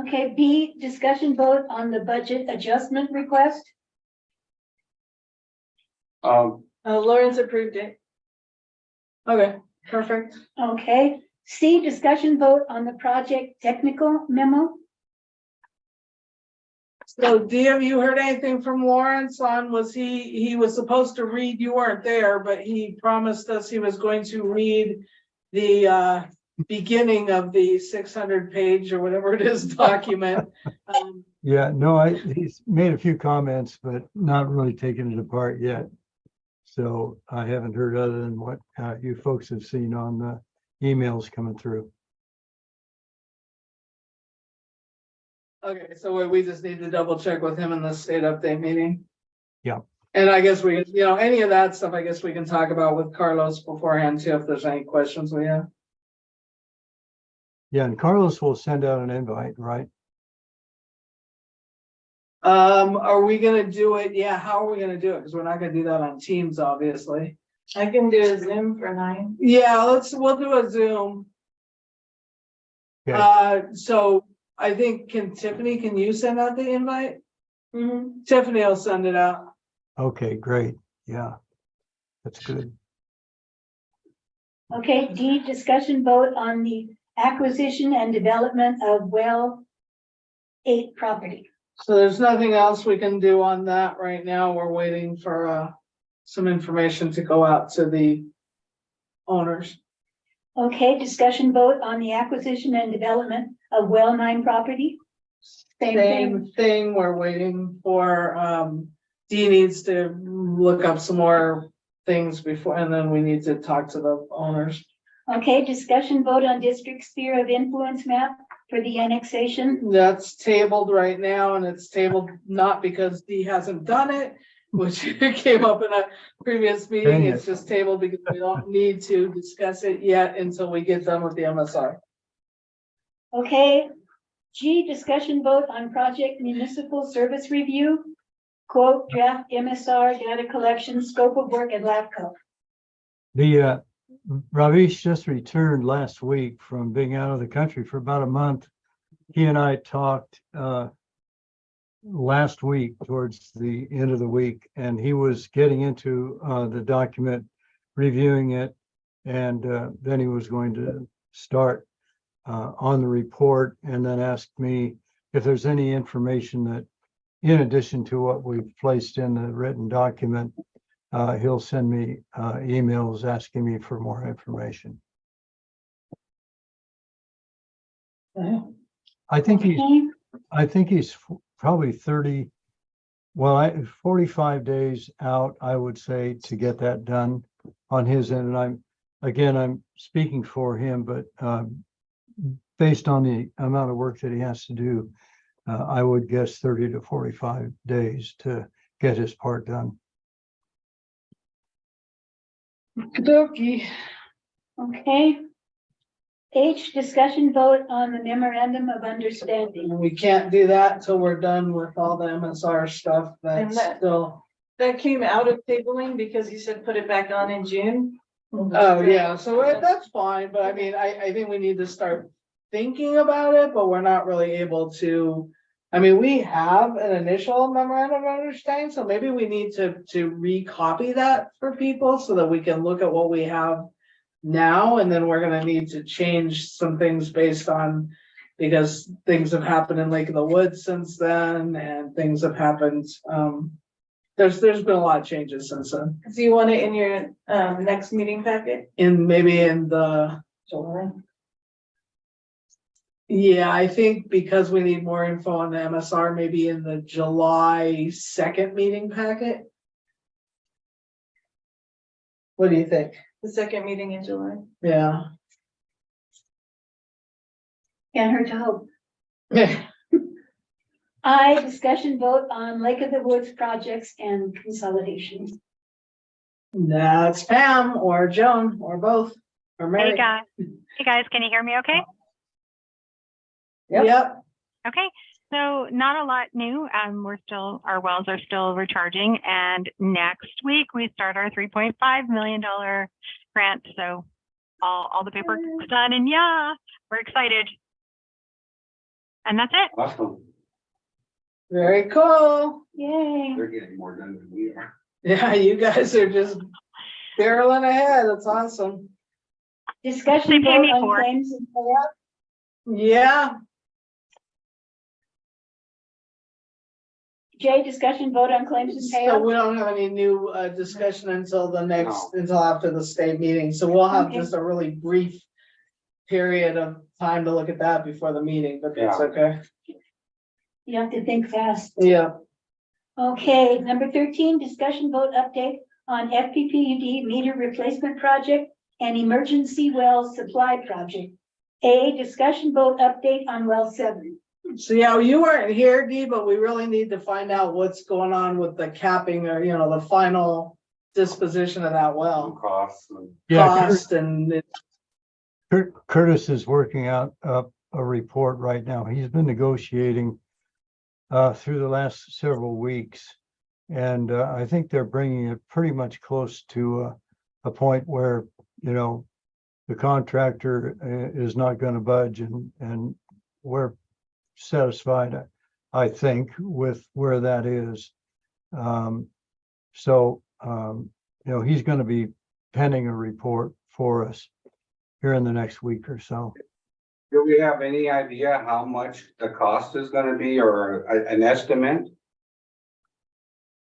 Okay, B, discussion vote on the budget adjustment request. Lawrence approved it. Okay, perfect. Okay, C, discussion vote on the project technical memo. So D, have you heard anything from Lawrence on, he was supposed to read, you weren't there, but he promised us he was going to read the beginning of the 600-page or whatever it is document. Yeah, no, he's made a few comments, but not really taken it apart yet. So I haven't heard other than what you folks have seen on the emails coming through. Okay, so we just need to double check with him in the state update meeting. Yeah. And I guess we, any of that stuff, I guess we can talk about with Carlos beforehand too, if there's any questions we have. Yeah, and Carlos will send out an invite, right? Are we gonna do it? Yeah, how are we gonna do it? Because we're not gonna do that on Teams, obviously. I can do a Zoom for 9. Yeah, we'll do a Zoom. Okay. So I think, Tiffany, can you send out the invite? Mm-hmm. Tiffany will send it out. Okay, great. Yeah, that's good. Okay, D, discussion vote on the acquisition and development of well 8 property. So there's nothing else we can do on that right now. We're waiting for some information to go out to the owners. Okay, discussion vote on the acquisition and development of well 9 property. Same thing. Same thing, we're waiting for, Dee needs to look up some more things before, and then we need to talk to the owners. Okay, discussion vote on district sphere of influence map for the annexation. That's tabled right now, and it's tabled not because Dee hasn't done it, which came up in a previous meeting. Dang It's just tabled because we don't need to discuss it yet until we get done with the MSR. Okay, G, discussion vote on project municipal service review. Quote, draft MSR, data collection, scope of work and LAFCO. The Ravish just returned last week from being out of the country for about a month. He and I talked last week towards the end of the week, and he was getting into the document, reviewing it, and then he was going to start on the report, and then asked me if there's any information that, in addition to what we've placed in the written document, he'll send me emails asking me for more information. I think he's probably 45 days out, I would say, to get that done on his end. And I'm speaking for him, but based on the amount of work that he has to do, I would guess 30 to 45 days to get his part done. Okey-dokey. Okay. H, discussion vote on the memorandum of understanding. We can't do that till we're done with all the MSR stuff. And That's that- still, That came out of tabling because you said put it back on in June. oh, yeah, so that's fine, but I mean, I think we need to start thinking about it, but we're not really able to. I mean, we have an initial memorandum of understanding, so maybe we need to recopy that for people so that we can look at what we have now, and then we're gonna need to change some things based on, because things have happened in Lake of the Woods since then, and things have happened. There's been a lot of changes since then, Do you want it in your next meeting packet? maybe in the. July. Yeah, I think because we need more info on the MSR, maybe in the July 2nd meeting packet. What do you think? The second meeting in July. Yeah. Can't hurt to hope. I, discussion vote on Lake of the Woods projects and consolidations. That's Pam or Joan or both or Mary. Hey guys, can you hear me okay? Yep. Okay, so not a lot new. Our wells are still recharging, and next week we start our $3.5 million grant. So all the paperwork's done, and yeah, we're excited. And that's it. Awesome. Very cool. Yay. They're getting more done than we are. Yeah, you guys are just barreling ahead. That's awesome. Discussion They pay vote me on for it. claims and payout. Yeah, Jay, discussion vote on claims and so payout. we don't have any new discussion until the next, No. until after the state meeting, so we'll have Okay. just a really brief period of time to look at that before the meeting, but that's Yeah. okay. You have to think fast. Yeah, Okay, number 13, discussion vote update on FPPUD meter replacement project and emergency well supply project. A, discussion vote update on well 7. so yeah, you weren't here, Dee, but we really need to find out what's going on with the capping or, you know, the final disposition of that well. Costs and Yeah, Cost and Curtis is working out a report right now. He's been negotiating through the last several weeks. And I think they're bringing it pretty much close to a point where, you know, the contractor is not going to budge, and we're satisfied, I think, with where that is. You know, he's going to be penning a report for us here in the next week or so. do we have any idea how much the cost is gonna be, or an estimate?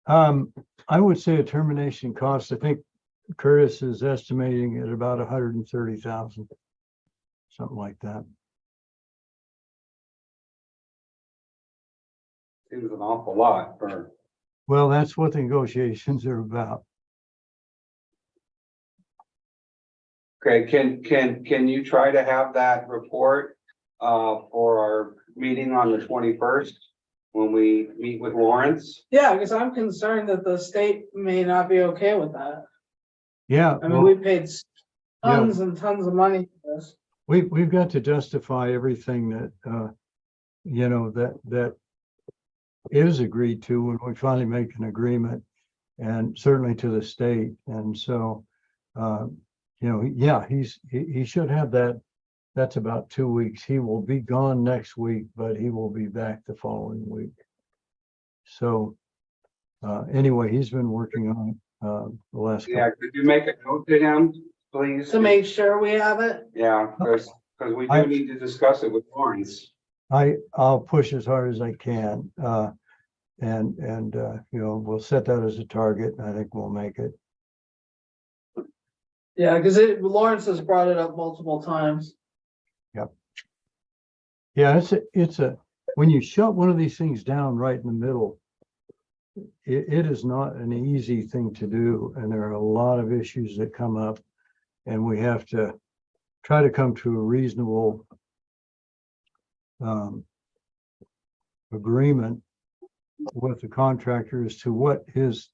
I would say a termination cost, I think Curtis is estimating at about 130,000, something like that. Seems an awful lot for, Well, that's what the negotiations are about. okay, can you try to have that report for our meeting on the 21st? When we meet with Lawrence? yeah, because I'm concerned that the state may not be okay with that. Yeah, I mean, well, we paid tons and tons of money for this. we've got to justify everything that, you know, that is agreed to when we finally make an agreement, and certainly to the state. And so, you know, yeah, he should have that. That's about 2 weeks. He will be gone next week, but he will be back the following week. So, anyway, he's been working on it, the last Yeah, could you make a note to him, please? To make sure we have it. Yeah, because we I- do need to discuss it with Lawrence. I'll push as hard as I can, and you know, we'll set that as a target, and I think we'll make it. Yeah, because Lawrence has brought it up multiple times. Yeah, it's a when you shut one of these things down right in the middle, it is not an easy thing to do, and there are a lot of issues that come up, and we have to try to come to a reasonable agreement with the contractor as to what his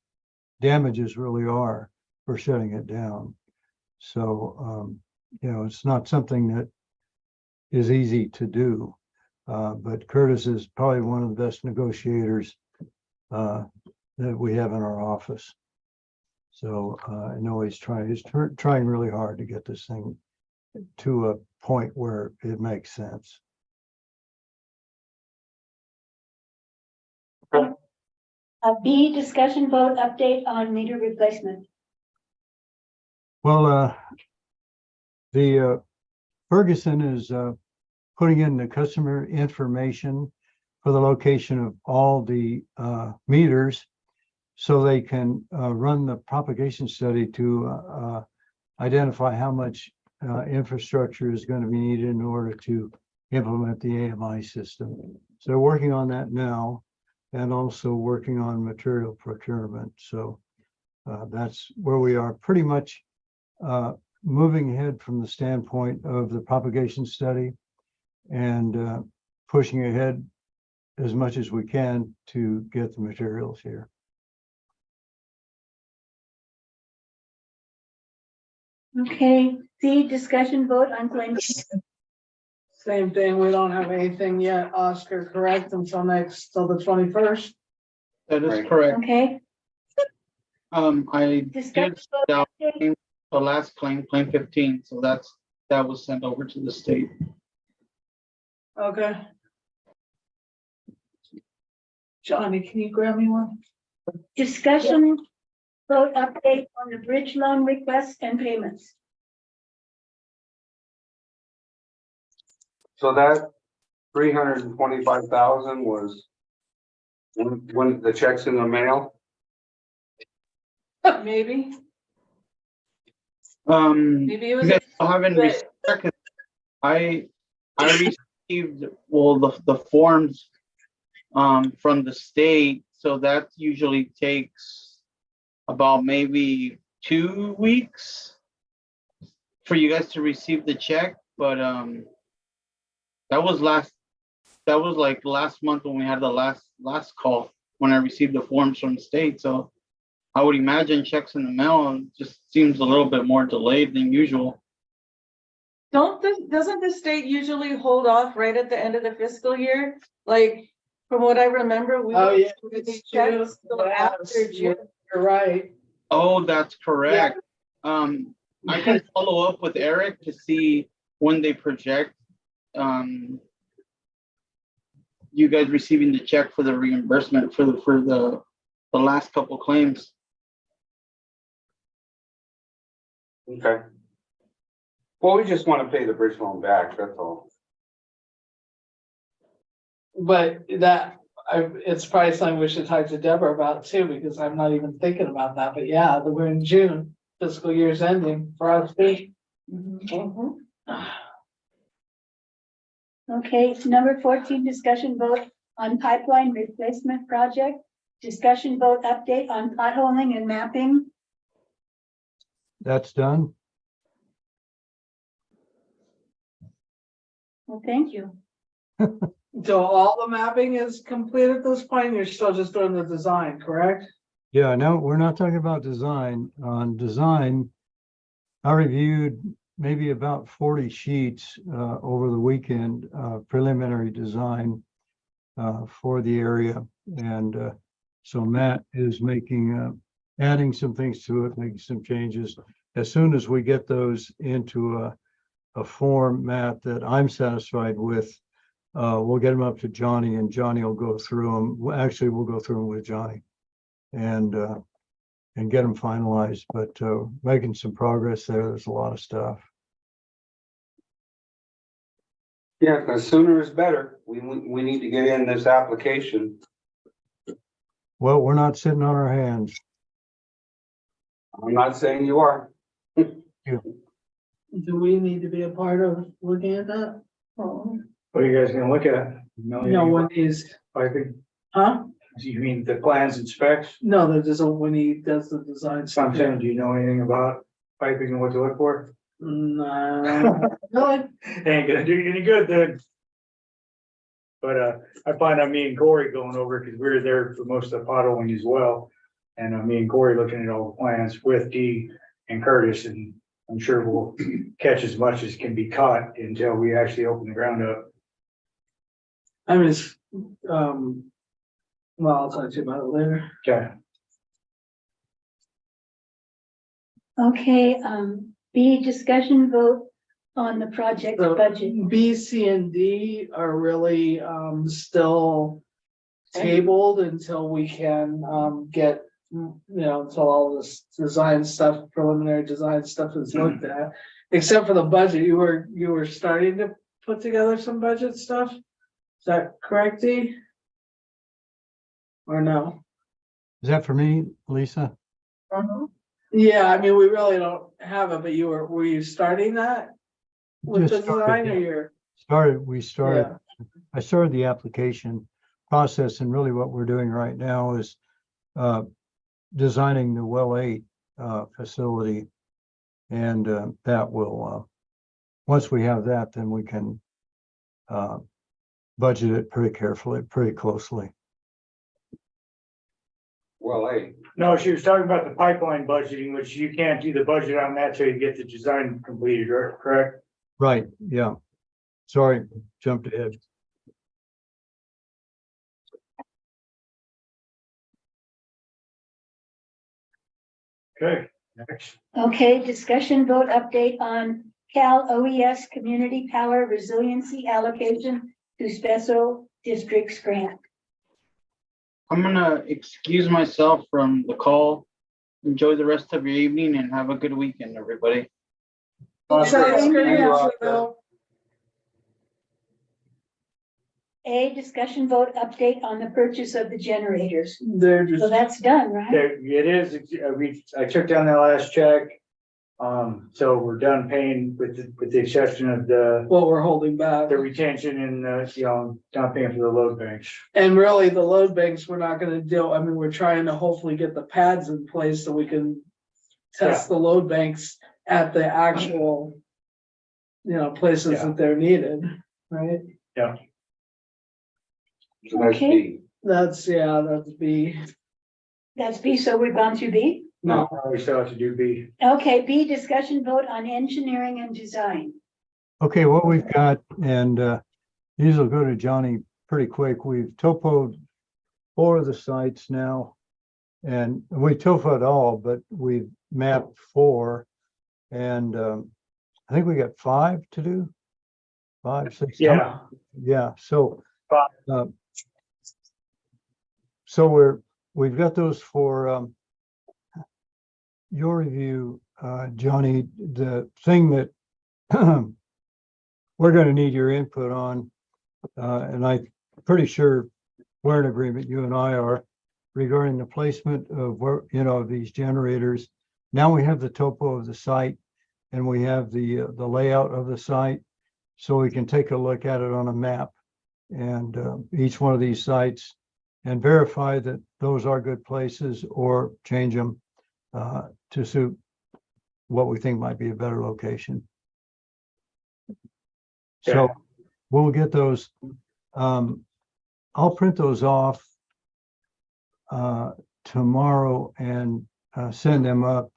damages really are for shutting it down. So, you know, it's not something that is easy to do. But Curtis is probably one of the best negotiators that we have in our office. So I know he's trying really hard to get this thing to a point where it makes sense. B, discussion vote update on meter replacement. Well, the Ferguson is putting in the customer information for the location of all the meters, so they can run the propagation study to identify how much infrastructure is going to be needed in order to implement the AMI system. So they're working on that now, and also working on material procurement. So that's where we are, pretty much moving ahead from the standpoint of the propagation study, and pushing ahead as much as we can to get the materials here. Okay, C, discussion vote on claims. Same thing, we don't have anything yet, Oscar, correct, till the 21st? That is Right. correct. Okay, I discussion did vote out update. the last claim, claim 15. So that was sent over to the state. Okay. Johnny, can you grab me one? Discussion, vote update on the bridge loan requests and payments. So that 325,000 was when the check's in the mail. Maybe, You it was. guys haven't but- received, I received, well, the forms from the state, so that usually takes about maybe 2 weeks for you guys to receive the check, but that was like last month when we had the last call, when I received the forms from the state. So I would imagine checks in the mail just seems a little bit more delayed than usual. Doesn't the state usually hold off right at the end of the fiscal year? Like, from what I remember, we. Oh, don't yeah, get these it's June. checks till after June. You're right. Oh, that's correct. I can follow up with Eric to see when they project you guys receiving the check for the reimbursement for the last couple claims. Okay. Well, we just want to pay the bridge loan back, that's all. But it's probably something we should talk to Deborah about too, because I'm not even thinking about that, but yeah, we're in June, fiscal year's ending for us. Mhm. Okay, number 14, discussion vote on pipeline replacement project. Discussion vote update on potholing and mapping. That's done. Well, thank you. So all the mapping is complete at this point, you're still just doing the design, correct? Yeah, no, we're not talking about design. On design, I reviewed maybe about 40 sheets over the weekend, preliminary design for the area. And so Matt is making, adding some things to it, making some changes. As soon as we get those into a format that I'm satisfied with, we'll get them up to Johnny, and Johnny will go through them. Well, actually, we'll go through them with Johnny and get them finalized, but making some progress there. There's a lot of stuff. Yeah, the sooner is better. We need to get in this application. Well, we're not sitting on our hands. I'm not saying you are. Do we need to be a part of looking at that? Oh, What are you guys gonna look at? no, when he's, Piping, huh? you mean the plans and specs? No, that isn't when he does the design. Something, do you know anything about piping and what to look for? No. No, Ain't gonna do you any good then. But I find out me and Corey going over, because we were there for most of the potholing as well. And me and Corey looking at all the plans with Dee and Curtis, and I'm sure we'll catch as much as can be caught until we actually open the ground up. I mean, it's, well, I'll talk to you about it later. Okay. Okay, B, discussion vote on the project So budget. B, C, and D are really still tabled until we can get, until all this design stuff, preliminary design stuff is looked at. Except for the budget, you were starting to put together some budget stuff. Is that correct, Dee? Or no? Is that for me, Lisa? Yeah, I mean, we really don't have it, but were you starting that? With the Just started, design or yeah. you're? I started the application process, and really what we're doing right now is designing the well 8 facility. And that will, once we have that, then we can budget it pretty carefully, pretty closely. Well, hey, No, she was talking about the pipeline budgeting, which you can't do the budget on that till you get the design completed, correct? Right, yeah. Sorry, jumped ahead. Okay, Next. Okay, discussion vote update on Cal OES Community Power Resiliency Allocation to Special Districts Grant. I'm gonna excuse myself from the call. Enjoy the rest of your evening and have a good weekend, everybody. Sounds Thank good. you. A, discussion vote update on the purchase of the generators. They're So just, that's done, right? It is, I took down that last check. So we're done paying with the exception of what we're holding back. the retention and, not paying for the load banks. And really, the load banks, we're not gonna deal, I mean, we're trying to hopefully get the pads in place so we can test the load banks at the actual, places Yeah. that they're needed, right? So that's Okay. B. That's B. That's B, so we've gone through B? No, we still have to do B. Okay, B, discussion vote on engineering and design. Okay, what we've got, and these will go to Johnny pretty quick. We've topoed 4 of the sites now. And we topoed all, but we've mapped 4. And I think we got 5 to do. 5, 6. Yeah. Yeah, so. 5. So we've got those for your review, Johnny. The thing that we're going to need your input on, and I'm pretty sure we're in agreement, you and I are, regarding the placement of where, these generators. Now we have the topo of the site and we have the layout of the site, so we can take a look at it on a map and each one of these sites and verify that those are good places or change them to suit what we think might be a better location. So Okay. we'll get those. I'll print those off tomorrow and send them up.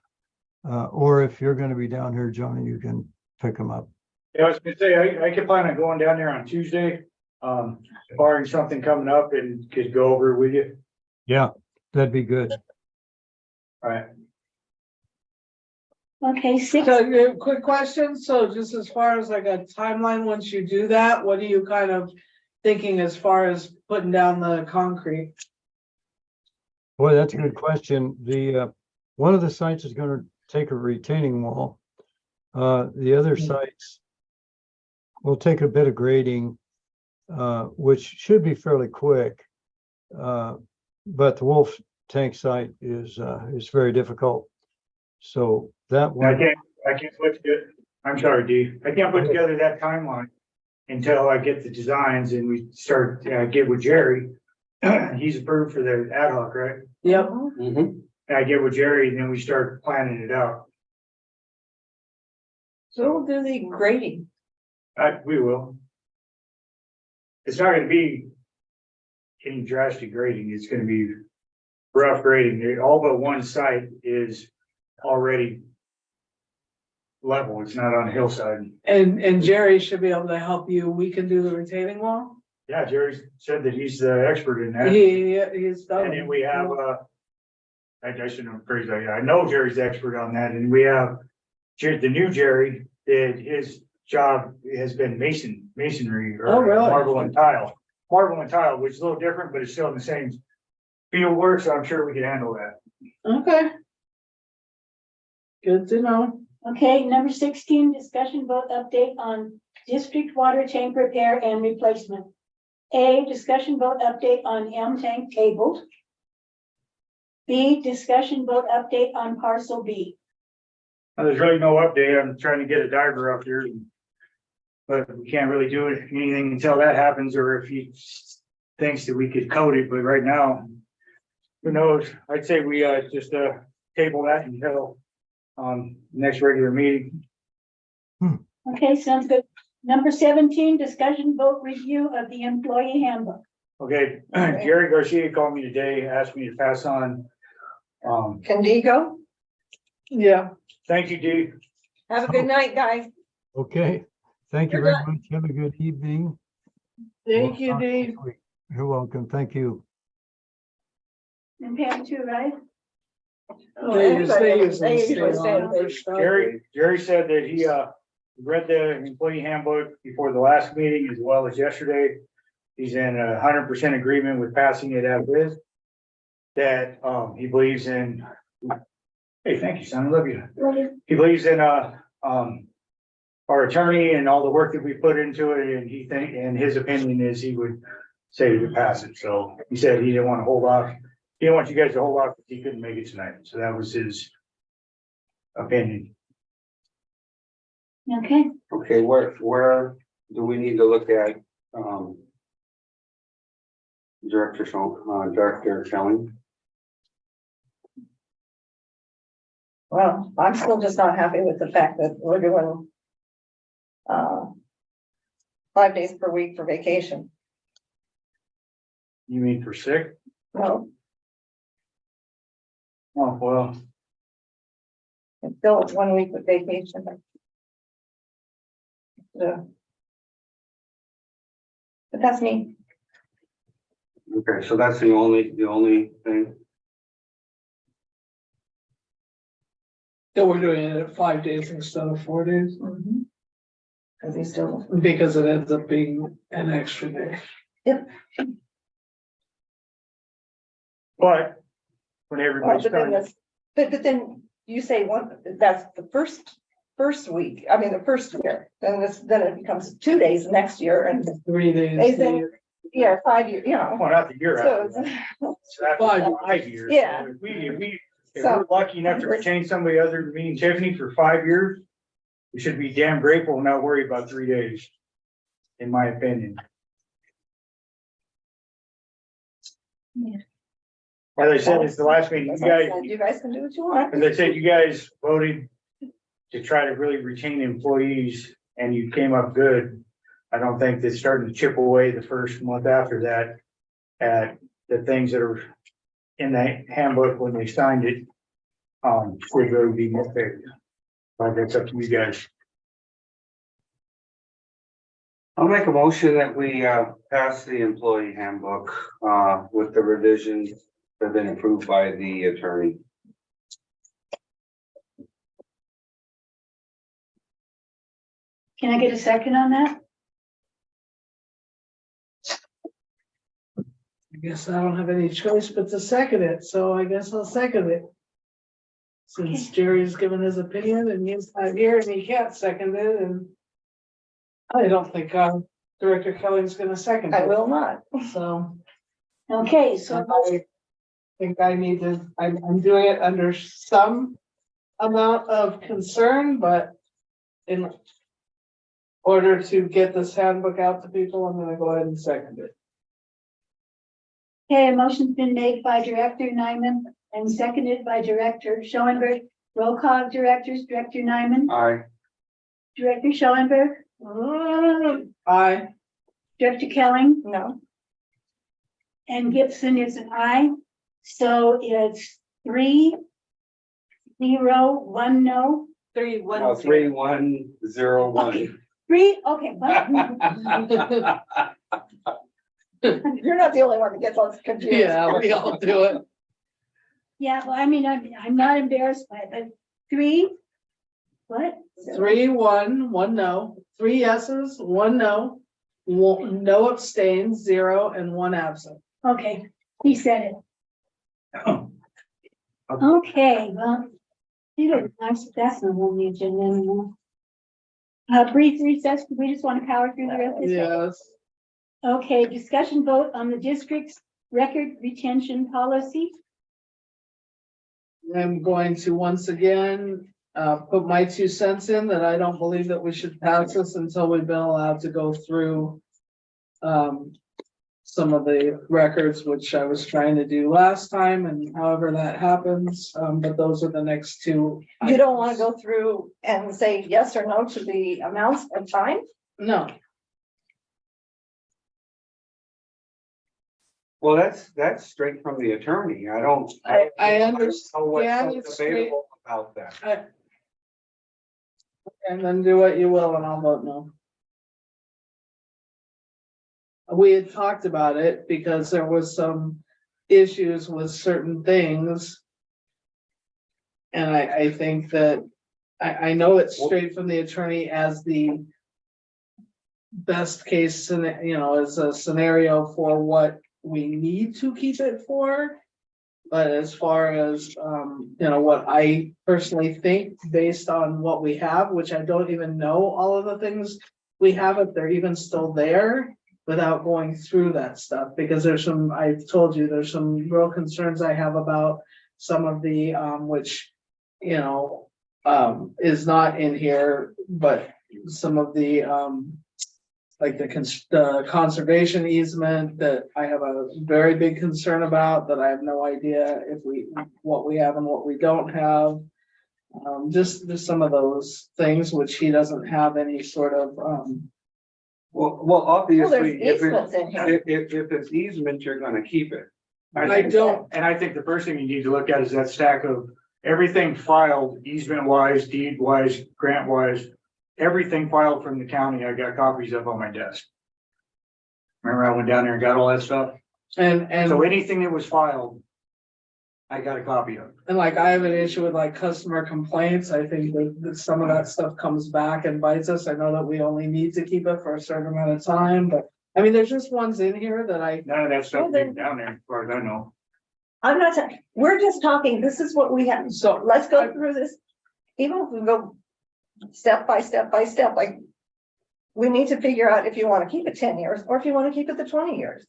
Or if you're going to be down here, Johnny, you can pick them up. Yeah, I was gonna say, I could plan on going down there on Tuesday, barring something coming up and could go over with you. Yeah, that'd be good. All right. Okay, 6, So, quick question, so just as far as like a timeline, once you do that, what are you kind of thinking as far as putting down the concrete? Boy, that's a good question. The one of the sites is going to take a retaining wall. The other sites will take a bit of grading, which should be fairly quick. But the Wolf Tank site is very difficult. So that I one, can't put together, I'm sorry, D, I can't put together that timeline until I get the designs and we start, get with Jerry. He's approved for the ad hoc, right? Yep, Mhm. And I get with Jerry and then we start planning it out. So we'll do the grading. We will. It's not gonna be any drastic grading, it's gonna be rough grading. All but one site is already level, it's not on a hillside. and Jerry should be able to help you, we can do the retaining wall. Yeah, Jerry said that he's the expert in that. He's done. And then we have, I shouldn't phrase that, I know Jerry's the expert on that, and we have the new Jerry, that his job has been masonry Oh, or really? marble and tile. Marble and tile, which is a little different, but it's still in the same field work, so I'm sure we can handle that. Okay. Good to know. okay, number 16, discussion vote update on district water tank repair and replacement. A, discussion vote update on M tank tabled. B, discussion vote update on parcel B. Now, there's really no update, I'm trying to get a diver up here. But we can't really do anything until that happens, or if he thinks that we could code it, but right now, who knows? I'd say we just table that until next regular meeting. Okay, sounds good. Number 17, discussion vote review of the employee handbook. Okay, Jerry Garcia called me today, asked me to pass on. Can D go? Yeah. Thank you, Dee. Have a good night, guys. okay. Thank you You're very much. Have a good evening. Thank you, We'll talk Dave. next week. You're welcome. Thank you. And Pam too, right? They usually stay on for stuff. Jerry said that he, read the employee handbook before the last meeting as well as yesterday. He's in 100% agreement with passing it as is. That, he believes in, hey, thank you, son, I love you. He believes in, our attorney and all the work that we put into it, and his opinion is he would say to pass it, so he said he didn't want to hold off. He didn't want you guys to hold off, because he couldn't make it tonight, so that was his opinion. Okay, Okay, where do we need to look at, Director Kelly? Well, I'm still just not happy with the fact that we're doing 5 days per week for vacation. You mean for sick? No, Oh, well, it's still 1 week with vacation. Yeah. But that's me. Okay, so that's the only thing. So we're doing it at 5 days instead of 4 days, Cause he's still, because it ends up being an extra day. but when everybody's but then done, that's, but then you say that's the first week, I mean, the first year, then it becomes 2 days next year and 3 days. They think- yeah, 5 years, well, not the year So after. it's- that. So after 5 years. Yeah. So if So- we're lucky enough to retain somebody other than me and Tiffany for 5 years, we should be damn grateful and not worry about 3 days, in my opinion. Yeah. As I said, it's the last meeting, You guys can do what you want. as I said, you guys voted to try to really retain employees and you came up good. I don't think that's starting to chip away the first month after that at the things that are in the handbook when they signed it. Would really be more fair. But that's up to you guys. I'll make a motion that we pass the employee handbook with the revisions that have been approved by the attorney. can I get a second on that? I guess I don't have any choice but to second it, so I guess I'll second it. Since Jerry's given his opinion and he's not here and he can't second it, and I don't think Director Kelly's gonna second it. I will not. So Okay, so I think I need to, I'm doing it under some amount of concern, but in order to get this handbook out to people, I'm gonna go ahead and second it. okay, a motion's been made by Director Nyman and seconded by Director Schoenberg. Roll call of directors, Director Nyman, Aye. Director Schoenberg, Aye. Director Kelling, No, and Gibson is an aye. So it's 3-0, 1 no. 3-1-0. 3101. 3, okay. Well, you're not the only one that gets all confused. Yeah, we all do it. yeah, well, I mean, I'm not embarrassed by it, but 3, what? 3-1, 1 no, 3 yeses, 1 no, no abstains, 0 and 1 absent. Okay, he said it. Okay, well, you know, that's not on the agenda anymore. Brief recess, we just want to power through the rest of this. Yes, Okay, discussion vote on the district's record retention policy. I'm going to once again, put my 2 cents in that I don't believe that we should pass this until we've been allowed to go through some of the records, which I was trying to do last time, and however that happens, but those are the next 2. You don't want to go through and say yes or no to the amounts of time? No, Well, that's straight from the attorney. I don't. I don't know understand what's it's straight. available about that. and then do what you will, and I'll vote no. We had talked about it because there was some issues with certain things. And I think that, I know it's straight from the attorney as the best case, as a scenario for what we need to keep it for. But as far as, what I personally think based on what we have, which I don't even know all of the things we have, if they're even still there, without going through that stuff, because I've told you, there's some real concerns I have about some of the, which, is not in here, but some of the, like the conservation easement that I have a very big concern about, that I have no idea what we have and what we don't have. Just some of those things which he doesn't have any sort of, Well, obviously, there's if easements in here. if it's easement, you're gonna keep it. I don't, And I think the first thing you need to look at is that stack of everything filed, easement wise, deed wise, grant wise. Everything filed from the county, I got copies of on my desk. Remember I went down there and got all that stuff? and. So anything that was filed, I got a copy of. And like, I have an issue with like customer complaints. I think that some of that stuff comes back and bites us. I know that we only need to keep it for a certain amount of time, but I mean, there's just ones in here that None of that stuff Well, then- is down there, as far as I know. I'm not saying, we're just talking, this is what we have, so let's go through this. Even if we go step by step by step, like. We need to figure out if you want to keep it 10 years or if you want to keep it the 20 years.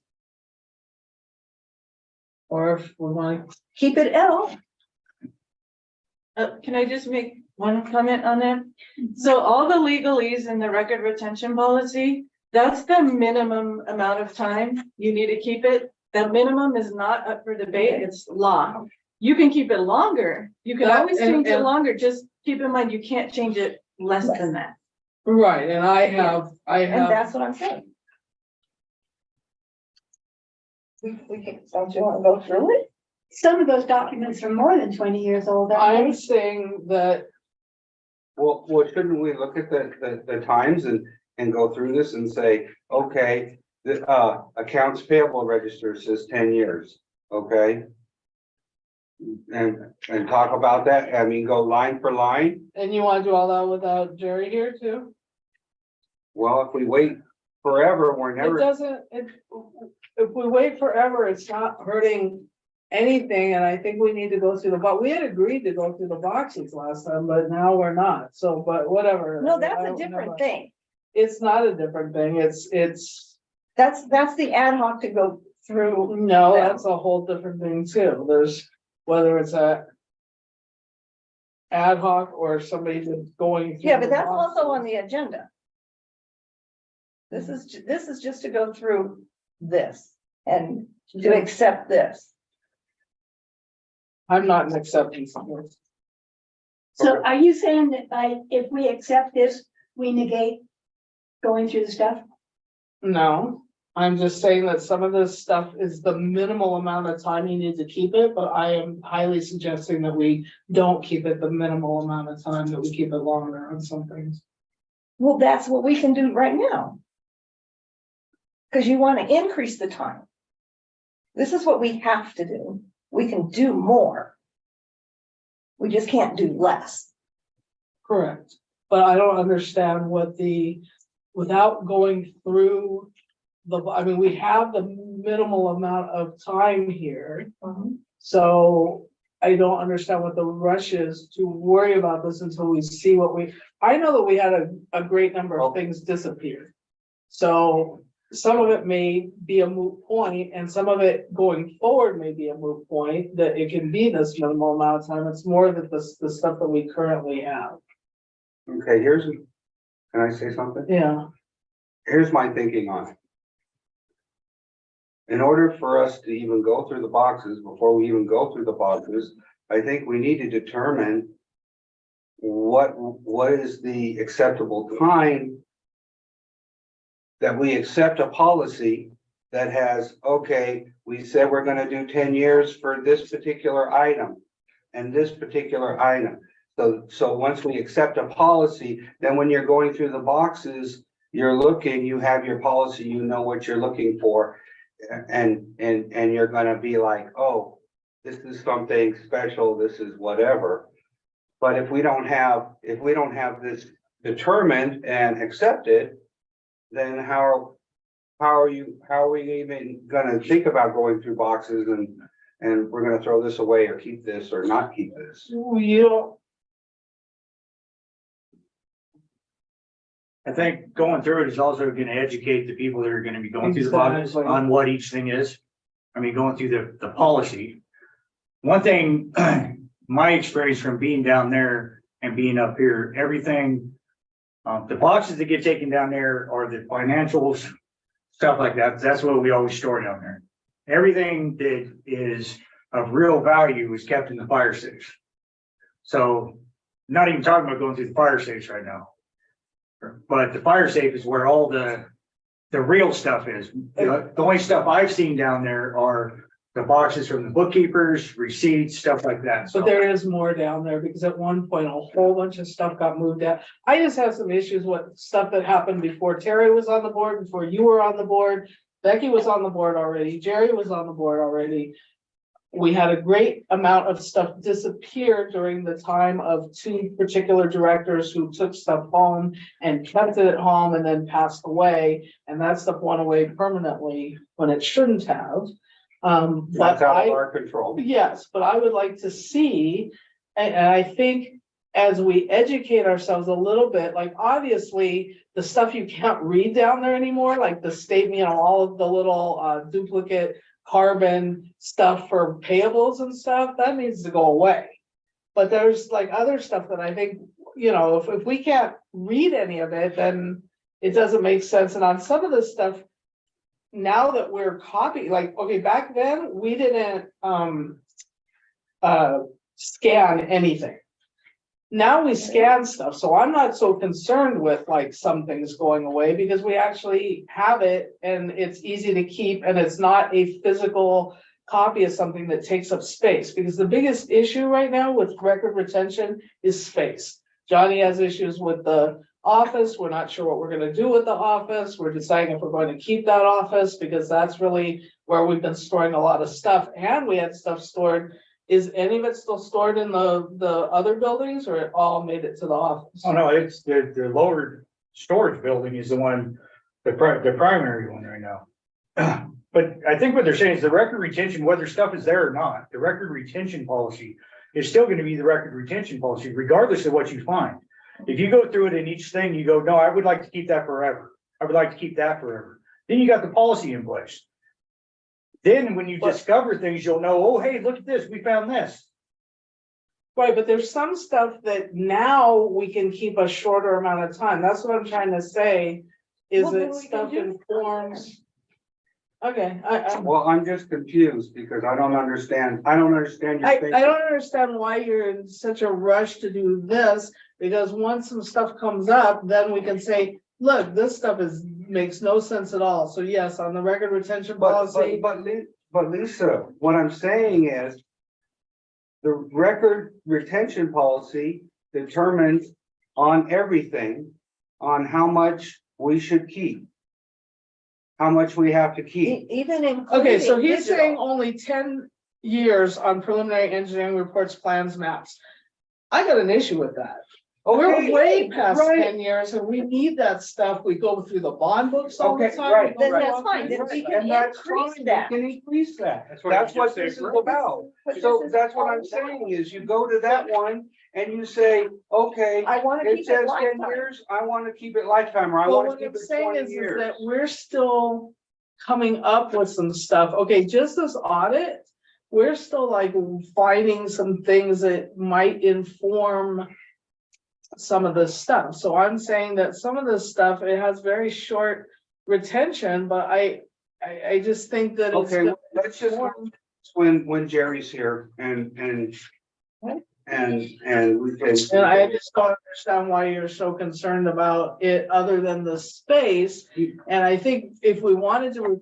or if we want to. Keep it L. Can I just make one comment on that? So all the legalese in the record retention policy, that's the minimum amount of time you need to keep it. The minimum is not up for debate, it's law. You can keep it longer. You can That- always and- change it and- longer. Just keep in mind, you can't change it less than that. Right, and I And have, that's what I'm saying. We can, don't you want to go through it? Some of those documents are more than 20 years old. aren't I'm they? saying that, Well, shouldn't we look at the times and go through this and say, okay, the, accounts payable register says 10 years, okay? And talk about that, I mean, go line for line. and you want to do all that without Jerry here too? Well, if we wait forever, we're It never, doesn't, if we wait forever, it's not hurting anything, and I think we need to go through but we had agreed to go through the boxes last time, but now we're not, so, but whatever. No, I that's a don't know. different thing. It's not a different thing, it's, That's the ad hoc to go through. no, Yeah. that's a whole different thing too, there's, whether it's a ad hoc or somebody that's going. through Yeah, but the that's also on boxes. the agenda. This is just to go through this and to accept this. I'm not accepting something. So are you saying that if we accept this, we negate going through the stuff? No, I'm just saying that some of this stuff is the minimal amount of time you need to keep it, but I am highly suggesting that we don't keep it the minimal amount of time, that we keep it longer on some things. Well, that's what we can do right now. Because you want to increase the time. This is what we have to do. We can do more. We just can't do less. Correct. But I don't understand without going through we have the minimal amount of time here. So I don't understand what the rush is to worry about this until we see I know that we had a great number of things disappear. So some of it may be a moot point, and some of it going forward may be a moot point, that it can be this minimal amount of time. It's more that the stuff that we currently have. okay, can I say something? Yeah. Here's my thinking on it. In order for us to even go through the boxes, before we even go through the boxes, I think we need to determine what is the acceptable time that we accept a policy that has, okay, we said we're gonna do 10 years for this particular item and this particular item. So once we accept a policy, then when you're going through the boxes, you have your policy, you know what you're looking for. And you're gonna be like, oh, this is something special, this is whatever. But if we don't have this determined and accepted, then how are we even gonna think about going through boxes and we're gonna throw this away or keep this or not keep this? You know, I think going through it is also gonna educate the people that are gonna be going through the boxes Exactly. on what each thing is. I mean, going through the policy. One thing, my experience from being down there and being up here, everything, the boxes that get taken down there are the financials, stuff like that. That's what we always store down there. Everything that is of real value is kept in the fire safes. So not even talking about going through the fire safes right now. But the fire safe is where all the real stuff is. The only stuff I've seen down there are the boxes from the bookkeepers, receipts, stuff like that. So But there is more down there because at one point, a whole bunch of stuff got moved out. I just have some issues with stuff that happened before Terry was on the board, before you were on the board. Becky was on the board already, Jerry was on the board already. We had a great amount of stuff disappear during the time of two particular directors who took stuff home and kept it at home and then passed away. And that stuff went away permanently when it shouldn't have. But That's out of our control. yes, but I would like to see, and I think as we educate ourselves a little bit, like obviously the stuff you can't read down there anymore, like the statement, all of the little duplicate carbon stuff for payables and stuff, that needs to go away. But there's like other stuff that I think, if we can't read any of it, then it doesn't make sense. And on some of this stuff, now that we're copying, like, okay, back then, we didn't scan anything. Now we scan stuff, so I'm not so concerned with like some things going away because we actually have it and it's easy to keep and it's not a physical copy of something that takes up space. Because the biggest issue right now with record retention is space. Johnny has issues with the office. We're not sure what we're gonna do with the office. We're deciding if we're going to keep that office because that's really where we've been storing a lot of stuff. And we had stuff stored. Is any of it still stored in the other buildings or it all made it to the office? oh no, it's the lower storage building is the one, the primary one right now. But I think what they're saying is the record retention, whether stuff is there or not, the record retention policy is still gonna be the record retention policy regardless of what you find. If you go through it in each thing, you go, no, I would like to keep that forever. I would like to keep that forever. Then you got the policy in place. Then when you discover things, you'll know, oh, hey, look at this, we found this. Right, but there's some stuff that now we can keep a shorter amount of time. That's what I'm trying to say, is Well, then that we can stuff do informs. Okay, I Well, I'm just confused because I don't understand your thinking. don't understand why you're in such a rush to do this, because once some stuff comes up, then we can say, look, this stuff makes no sense at all. So yes, on the record retention policy. But Lisa, what I'm saying is the record retention policy determines on everything on how much we should keep. How much we have to keep. Even including. Okay, so he's digital. saying only 10 years on preliminary engineering reports, plans, maps. I got an issue with that. We're Okay, way past right. 10 years and we need that stuff. We go through the bond books all the Okay, time. right, Then right. that's fine, then we can And that's increase fine, that. we can increase that. That's what That's you what just this is said, about. But So this is that's what all I'm about. saying is you go to that one and you say, okay, I wanna it keep it says 10 lifetime. years, I want to keep it lifetime, or I Well, want what to I'm keep it saying 20 is years. that we're still coming up with some stuff. Okay, just this audit, we're still like finding some things that might inform some of this stuff. So I'm saying that some of this stuff, it has very short retention, but I just think that it's. Okay, well, let's just when Jerry's here and we can. And I just don't understand why you're so concerned about it, other than the space. And I think if we wanted to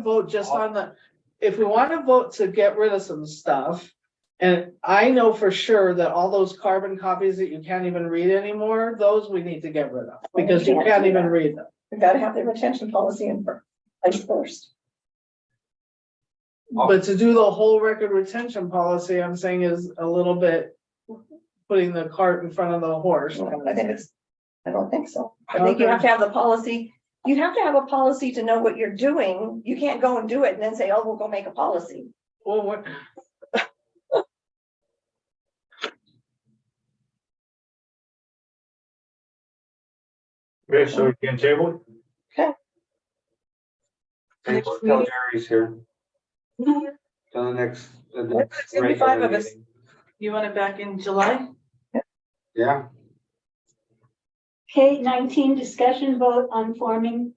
vote just on if we want to vote to get rid of some stuff. And I know for sure that all those carbon copies that you can't even read anymore, those we need to get rid of, because you can't even read them. We gotta have the retention policy in place first. But to do the whole record retention policy, I'm saying is a little bit putting the cart in front of the horse. I think it's, I don't think so. I think you have to have the policy. You have to have a policy to know what you're doing. You can't go and do it and then say, oh, we'll go make a policy. Well, what, Okay, so you can table it? Table till Jerry's here. Till the next It's gonna be five regular of us. meeting. You want it back in July? Yeah, Okay, 19, discussion vote on forming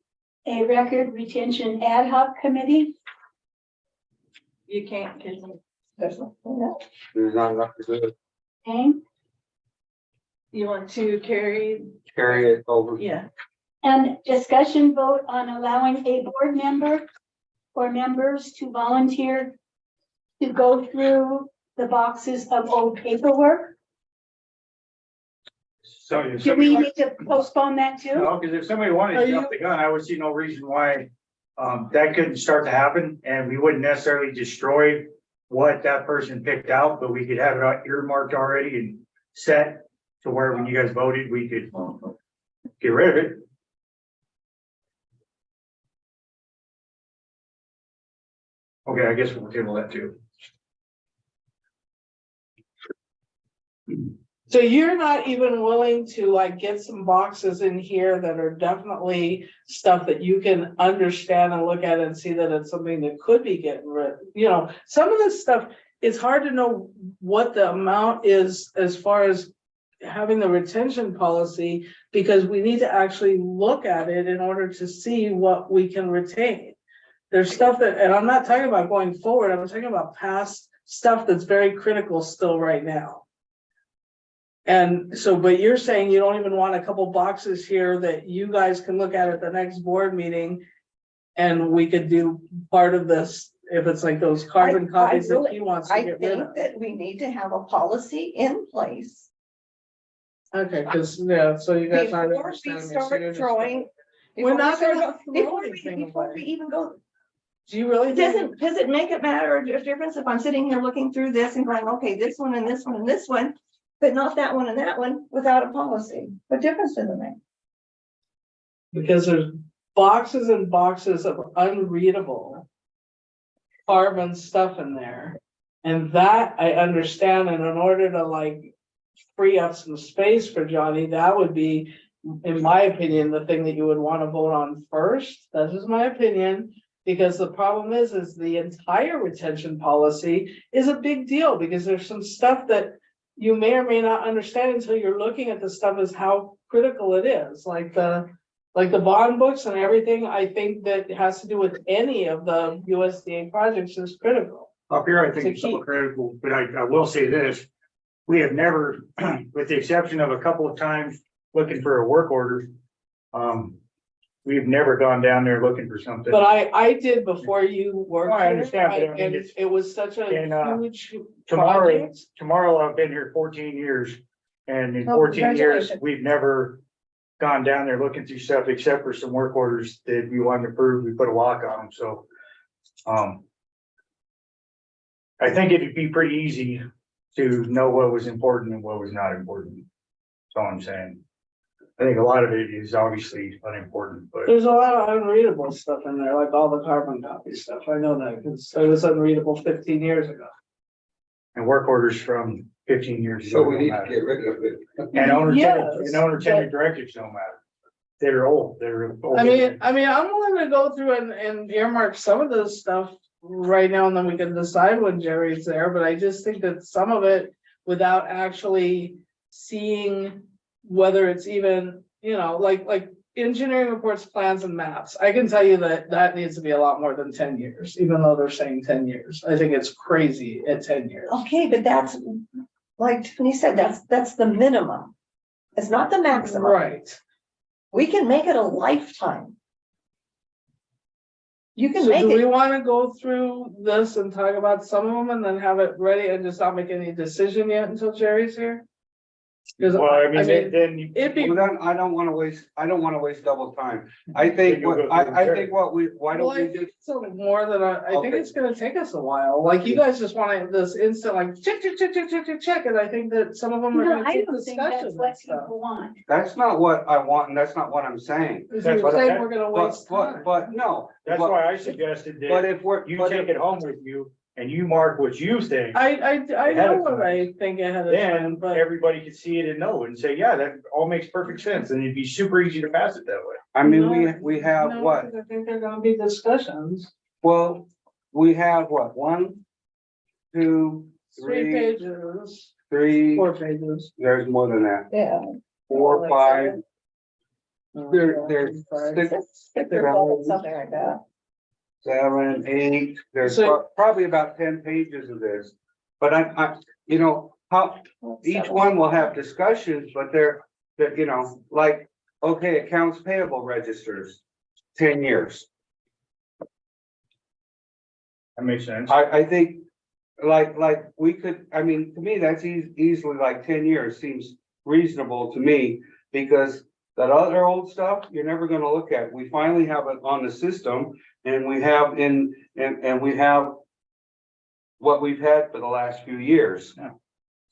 a record retention ad hoc committee. You can't, because There's no, no. there's not enough to do it. Okay, you want to carry, Carry it over. yeah. and discussion vote on allowing a board member or members to volunteer to go through the boxes of old paperwork. So if Do we somebody, need to postpone that too? no, because if somebody wanted Are to you- jump the gun, I would see no reason why that couldn't start to happen, and we wouldn't necessarily destroy what that person picked out, but we could have it earmarked already and set to where when you guys voted, we could get rid of it. Okay, I guess we'll table that too. so you're not even willing to like get some boxes in here that are definitely stuff that you can understand and look at and see that it's something that could be getting rid, you know, some of this stuff, it's hard to know what the amount is as far as having the retention policy, because we need to actually look at it in order to see what we can retain. There's stuff that, and I'm not talking about going forward, I'm talking about past stuff that's very critical still right now. And so, but you're saying you don't even want a couple boxes here that you guys can look at the next board meeting. And we could do part of this, if it's like those carbon I copies that really- he wants to I get rid think of. that we need to have a policy in place Okay, because, yeah, so you guys aren't before we understanding. me, so you're start just- throwing. We're not gonna Before throw anything before away. we even go, Do you really think? does it make it matter a difference if I'm sitting here looking through this and going, okay, this one and this one and this one, but not that one and that one without a policy? What difference does it make? Because there's boxes and boxes of unreadable carbon stuff in there. And that I understand, and in order to like free up some space for Johnny, that would be, in my opinion, the thing that you would want to vote on first. This is my opinion. Because the problem is the entire retention policy is a big deal, because there's some stuff that you may or may not understand until you're looking at the stuff as how critical it is, like the bond books and everything. I think that has to do with any of the USDA projects is critical. Up here, I think To it's so keep- critical, but I will say this. We have never, with the exception of a couple of times looking for a work order, we've never gone down there looking for something. But I did before you worked. Oh, I here, understand, but I mean, and it's- it was such a and, huge Tomorrow, project. tomorrow I've been here 14 years. And in Oh, 14 years, congratulations. we've never gone down there looking through stuff except for some work orders that we wanted to prove, we put a lock on them, so. I think it'd be pretty easy to know what was important and what was not important. That's all I'm saying. I think a lot of it is obviously unimportant, but There's a lot of unreadable stuff in there, like all the carbon copy stuff. I know that because it was unreadable 15 years ago. and work orders from 15 years ago. So we don't need to matter. get rid of it. And owner Yes, tenant directives don't matter. They're old, they're old. I mean, I'm willing to go through and earmark some of this stuff right now, and then we can decide when Jerry's there, but I just think that some of it, without actually seeing whether it's even, you know, like engineering reports, plans and maps. I can tell you that that needs to be a lot more than 10 years, even though they're saying 10 years. I think it's crazy at 10 years. Okay, but that's, like Tiffany said, that's the minimum. It's not the maximum. Right. We can make it a lifetime. You can So make do we it, want to go through this and talk about some of them and then have it ready and just not make any decision yet until Jerry's here? Because Well, I I mean, mean, then it'd be, Well, then I don't wanna waste double time. I think, You'll go what through I the think what we, why well, don't I we think just, it's a little more than I think Okay. it's gonna take us a while. Like you guys just want this instant, like check, check, check, check, check, check, check. And I think that some of them are No, gonna I take don't think that's discussion what and stuff. people want. that's not what I want and that's not what I'm saying. Because That's you're what I- saying we're gonna waste time. But no. that's but- why I suggested But that if we're, you but take if, it home with you and you mark what you think. I Ahead know of what time. I think ahead of time, Then but everybody could see it and know and say, yeah, that all makes perfect sense. And it'd be super easy to pass it that way. I mean, No, we have no, what? 'cause I think they're gonna be discussions, Well, we have what? 1, 2, 3 3, pages, 3, 4 pages. there's more than that. Yeah. 4, 5, there's Five. 6, Something like that. 7, 8, there's So- probably about 10 pages of this. But you know, how, each one will have discussions, but they're, you know, like, okay, accounts payable registers, 10 years. That makes sense. I think, like, we could, I mean, to me, that's easily like 10 years seems reasonable to me. Because that other old stuff, you're never gonna look at. We finally have it on the system and we have and we have what we've had for the last few years.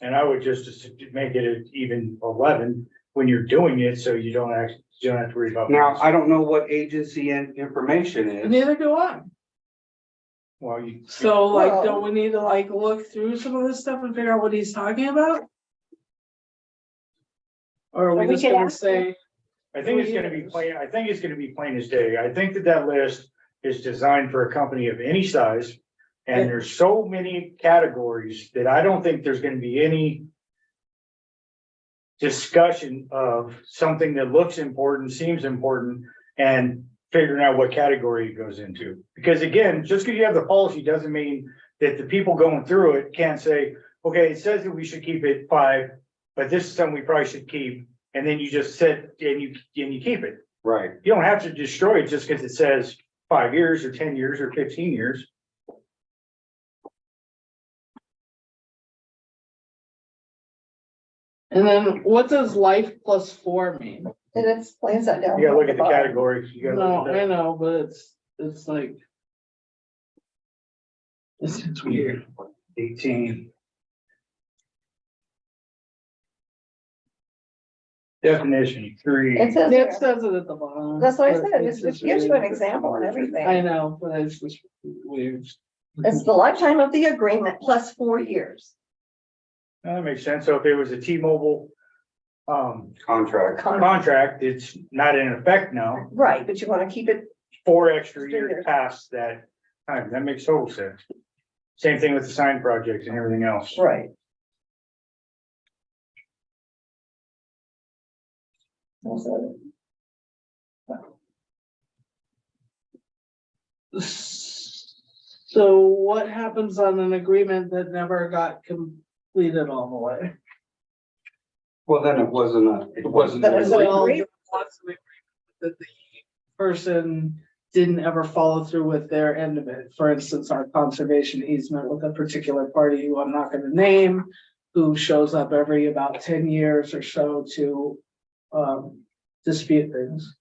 And I would just make it at even 11 when you're doing it, so you don't have to worry about. Now, I don't know what agency information is. Neither do I. Well, you. So like, Well- don't we need to like look through some of this stuff and figure out what he's talking about? Or are we Well, we just could gonna ask say, I think it's gonna be plain, I think it's gonna be plain as day. I think that list is designed for a company of any size. And there's so many categories that I don't think there's gonna be any discussion of something that looks important, seems important, and figuring out what category it goes into. Because again, just because you have the policy doesn't mean that the people going through it can't say, okay, it says that we should keep it 5, but this is something we probably should keep. And then you just said, and you keep it. Right. You don't have to destroy it just because it says 5 years or 10 years or 15 years. and then what does life plus 4 mean? It explains that down. You gotta look at the bottom. categories. You gotta No, look I at know, but it's like. It's weird. 18. Definition 3. It says, It there. says it at the bottom. That's what I but said, it's it just gives you an weird. example and I everything. know, but it's just weird. It's the lifetime of the agreement plus 4 years. That makes sense. So if it was a T-Mobile Contract. contract, it's not in effect now. Right, but you want to keep it, 4 extra years past that time. That makes total sense. Same thing with the sign projects and everything else. right. Also, So what happens on an agreement that never got completed all the way? Well, then it wasn't. That is a- a- Well, agreement. what's the agreement that the person didn't ever follow through with their end of it. For instance, our conservation easement with a particular party who I'm not gonna name, who shows up every about 10 years or so to dispute things.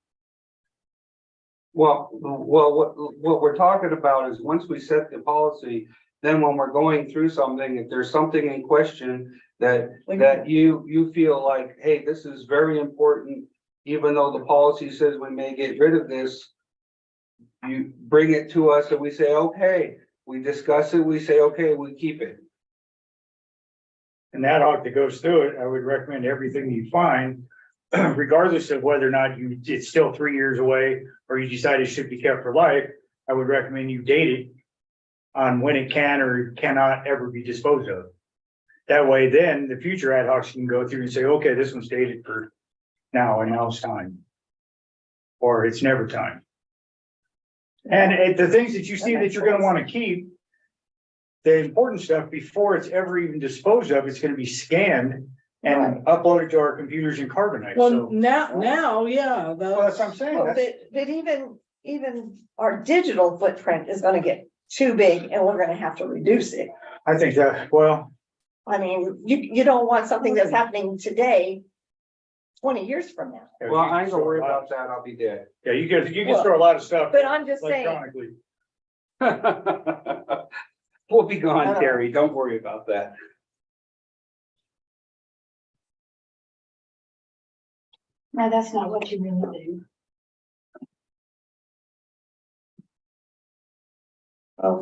Well, what we're talking about is once we set the policy, then when we're going through something, if there's something in question that you feel like, hey, this is very important, even though the policy says we may get rid of this, you bring it to us and we say, okay, we discuss it, we say, okay, we keep it. And that hawk that goes through it, I would recommend everything you find, regardless of whether or not it's still 3 years away or you decide it should be kept for life, I would recommend you date it on when it can or cannot ever be disposed of. That way, then the future ad hocs can go through and say, okay, this one's dated for now and now it's time. Or it's never time. And the things that you see that you're gonna wanna keep, the important stuff before it's ever even disposed of, it's gonna be scanned and uploaded to our computers in Carbonite. Well, So, now, yeah, well, that's what I'm saying. Well, That's- but even our digital footprint is gonna get too big and we're gonna have to reduce it. I think that, well, I mean, you don't want something that's happening today, 20 years from now. Well, I ain't gonna worry about that. I'll be dead. Yeah, you can store a lot of stuff But I'm just saying, electronically. We'll be gone, Terry. Don't worry about that. No, that's not what you really do.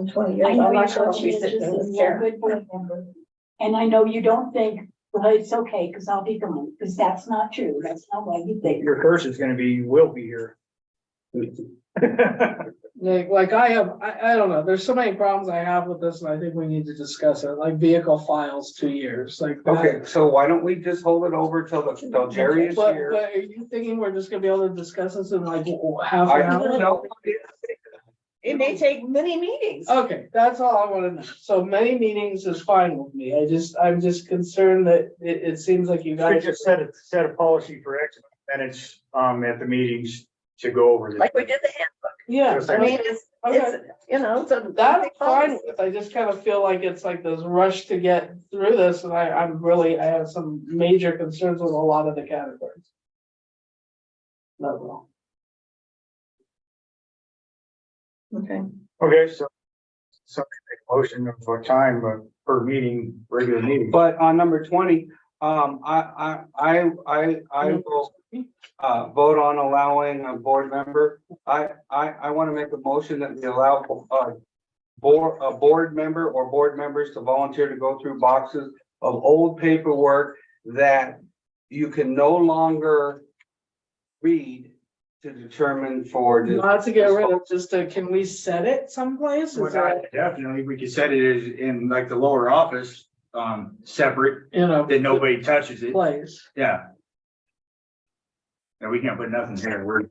in 20 I years, know I'm you're not sure if we conscientious sit in this and you're a chair. good board member. And I know you don't think, well, it's okay, because I'll be gone, because that's not true. That's not what you think. Your curse is gonna be, you will be here. Like I don't know, there's so many problems I have with this, and I think we need to discuss it, like vehicle files, 2 years, like. that. Okay, so why don't we just hold it over till Jerry is But here? are you thinking we're just gonna be able to discuss this in like half I an hour? don't know. It may take many meetings. Okay, that's all I wanna know. So many meetings is fine with me. I'm just concerned that it seems like you You guys. just set a policy for X minutes, at the meetings to go over this. Like we did the handbook. Yeah. Just I mean, it's, you know, so. That I'm fine with. I just kind of feel like it's like this rush to get through this, and I have some major concerns with a lot of the categories. Not well. Okay. Okay, so somebody make a motion of what time, per meeting, regular meeting. But on number 20, I will vote on allowing a board member. I want to make a motion that we allow a board member or board members to volunteer to go through boxes of old paperwork that you can no longer read to determine for. Not to get rid of, just to, can we set it someplace? Is that, Definitely, we could set it as in like the lower office, separate, you know, that nobody touches it, place? yeah. And we can't put nothing there, we're.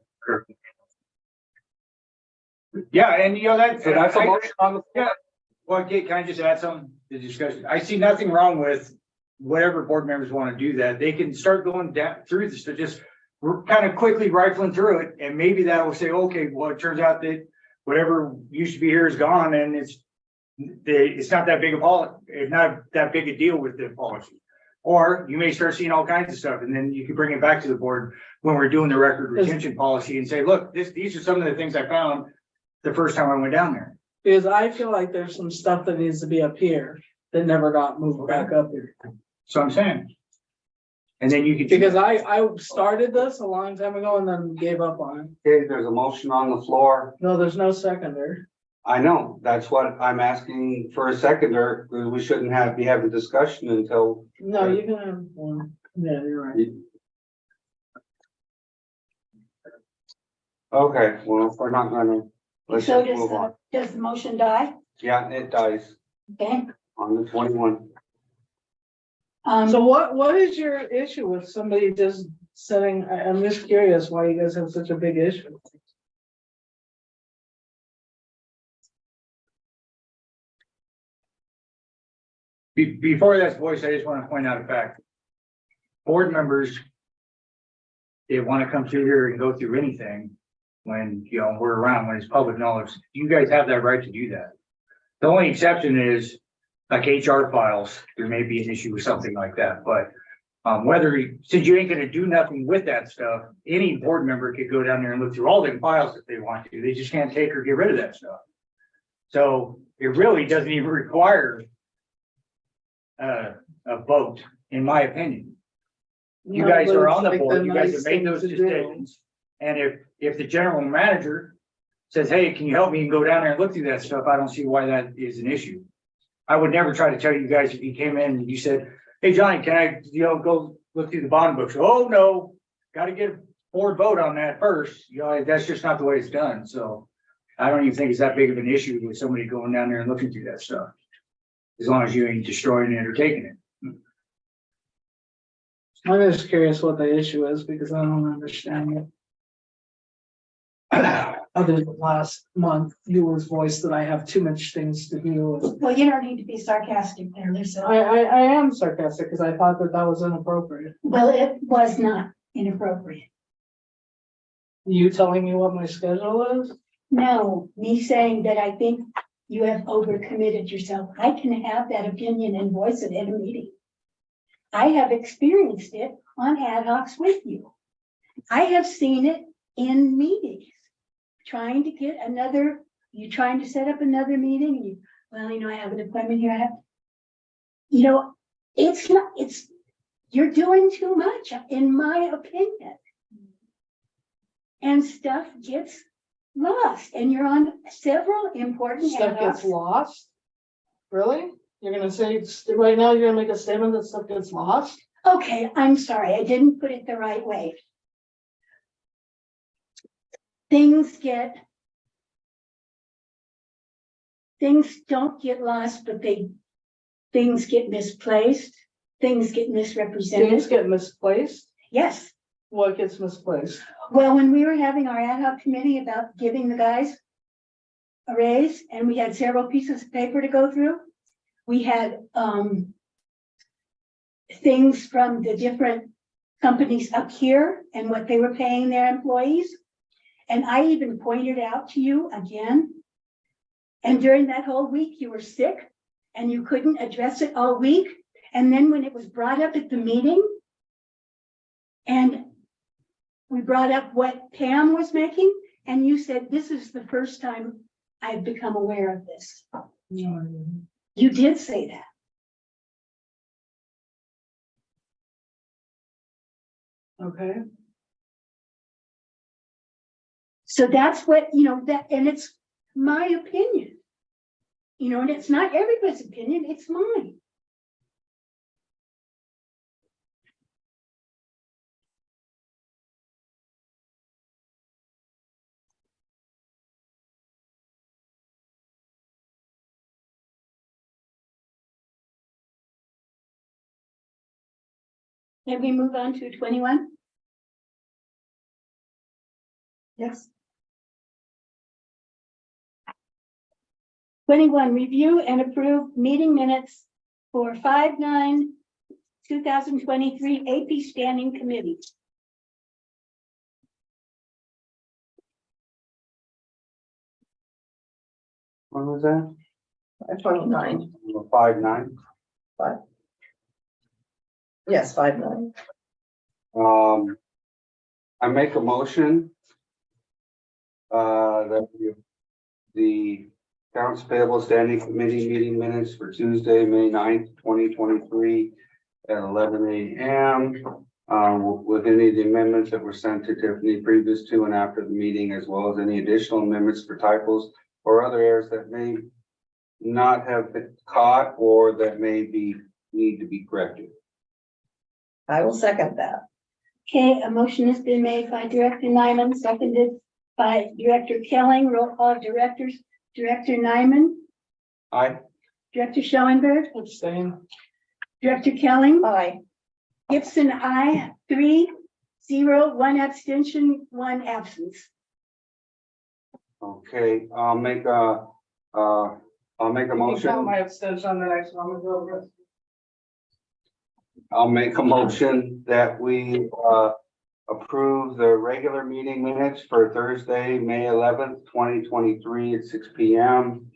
Yeah, and you know, that. So that's a motion on the Yeah, well, can I just add something to discussion? I see nothing wrong with whatever board members want to do that. They can start going down through this, to just kind of quickly rifling through it, and maybe that will say, okay, well, it turns out that whatever used to be here is gone, and it's not that big it's not that big a deal with the policy. Or you may start seeing all kinds of stuff, and then you can bring it back to the board when we're doing the record retention policy and say, look, these are some of the things I found the first time I went down there. Because I feel like there's some stuff that needs to be up here that never got moved back up here. So I'm saying. And then you could. Because I started this a long time ago and then gave up on it. Okay, there's a motion on the floor. No, there's no seconder. I know, that's what I'm asking for a seconder, because we shouldn't be having discussion until. No, you can have one. Yeah, you're right. Okay, well, if we're not gonna, let's So just move on. does the motion die? Yeah, it dies Okay. on the 21. So what is your issue with somebody just setting, I'm just curious why you guys have such a big issue. Before that's voiced, I just want to point out a fact. Board members, they want to come through here and go through anything when, you know, we're around, when it's public knowledge. You guys have that right to do that. The only exception is like HR files, there may be an issue with something like that, but since you ain't gonna do nothing with that stuff, any board member could go down there and look through all them files if they want to. They just can't take or get rid of that stuff. So it really doesn't even require a vote, in my opinion. You guys are on the board, you guys have made those decisions. And if the general manager says, hey, can you help me and go down there and look through that stuff, I don't see why that is an issue. I would never try to tell you guys if you came in and you said, hey, Johnny, can I, go look through the bond books? Oh, no, got to get a board vote on that first. That's just not the way it's done. So I don't even think it's that big of an issue with somebody going down there and looking through that stuff. As long as you ain't destroying it or taking it. I'm just curious what the issue is because I don't understand it. Other than last month, yours voiced that I have too much things to do. Well, you don't need to be sarcastic there, Lisa. I am sarcastic because I thought that was inappropriate. Well, it was not inappropriate. You telling me what my schedule is? No, me saying that I think you have overcommitted yourself. I can have that opinion and voice it at a meeting. I have experienced it on ad hocs with you. I have seen it in meetings. Trying to get another, you trying to set up another meeting, and you, well, you know, I have an appointment here, I have. You know, it's not, it's, you're doing too much, in my opinion. And stuff gets lost, and you're on several important Stuff ad gets hocs. lost? Really? You're gonna say, right now, you're gonna make a statement that stuff gets lost? Okay, I'm sorry, I didn't put it the right way. Things don't get lost, but things get misplaced, things get Things misrepresented. get misplaced? Yes, What gets misplaced? well, when we were having our ad hoc committee about giving the guys a raise, and we had several pieces of paper to go through, we had, things from the different companies up here and what they were paying their employees. And I even pointed out to you again. And during that whole week, you were sick and you couldn't address it all week. And then when it was brought up at the meeting, and we brought up what Pam was making, and you said, this is the first time I've become aware of this. You did say that. Okay. So that's what, you know, that, and it's my opinion. You know, and it's not everybody's opinion, it's mine. Can we move on to 21? Yes. 21, review and approve meeting minutes for 5/9/2023 AP Standing Committee. When was that? 29. 5/9. Yes, 5/9. I make a motion. That the accounts payable standing committee meeting minutes for Tuesday, May 9th, 2023 at 11 a.m. With any of the amendments that were sent to Tiffany previous to and after the meeting, as well as any additional amendments for typos or other errors that may not have been caught or that may need to be corrected. I will second that. Okay, a motion has been made by Director Nyman, seconded by Director Kelling. Roll call of directors. Director Nyman, Aye. Director Schoenberg, Abstain. Director Kelling, Aye. Gibson, aye. 3-0, 1 abstention, 1 absence. Okay, I'll make a motion. My abstention on the next one. I'll make a motion that we approve the regular meeting minutes for Thursday, May 11th, 2023 at 6 p.m.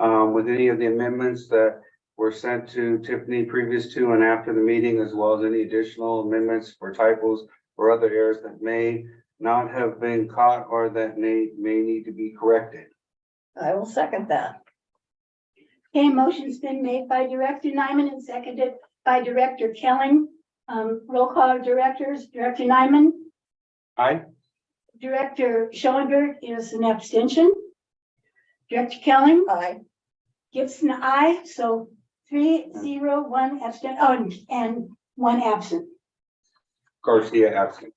With any of the amendments that were sent to Tiffany previous to and after the meeting, as well as any additional amendments for typos or other errors that may not have been caught or that may need to be corrected. I will second that. Okay, motion's been made by Director Nyman and seconded by Director Kelling. Roll call of directors. Director Nyman, Aye. Director Schoenberg is an abstention. Director Kelling, Aye. Gibson, aye. So 3-0, 1 abstent, oh, and 1 absent. Garcia absent.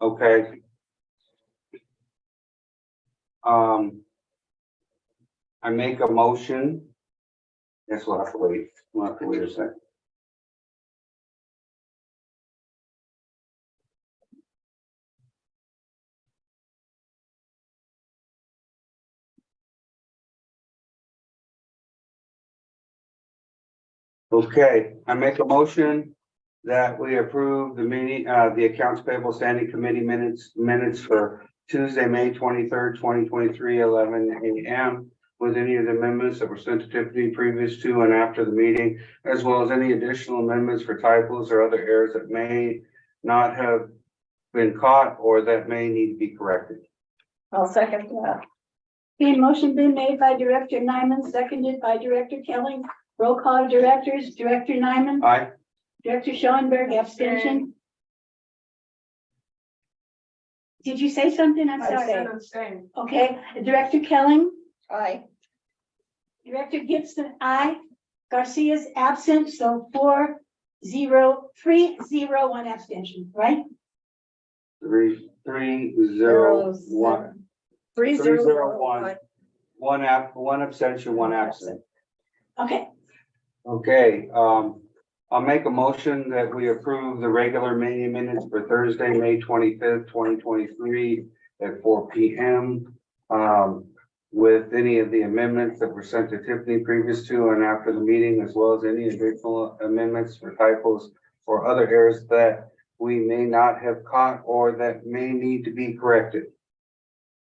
Okay. I make a motion. Guess we'll have to wait. We'll have to wait a second. Okay, I make a motion that we approve the meeting, the accounts payable standing committee minutes for Tuesday, May 23rd, 2023, 11 a.m. with any of the amendments that were sent to Tiffany previous to and after the meeting, as well as any additional amendments for typos or other errors that may not have been caught or that may need to be corrected. I'll second that. Okay, motion been made by Director Nyman, seconded by Director Kelly. Roll call directors, Director Nyman, Aye. Director Schoenberg, abstention. Did you say something? I'm sorry. Okay, Director Kelly, Aye. Director Gibson, aye. Garcia's absent, so 3-0, 1 abstention, right? 3, 0, 1. 3-0-1. One abstention, one absent. Okay, Okay, I'll make a motion that we approve the regular meeting minutes for Thursday, May 25th, 2023 at 4 p.m. With any of the amendments that were sent to Tiffany previous to and after the meeting, as well as any additional amendments for typos or other errors that we may not have caught or that may need to be corrected.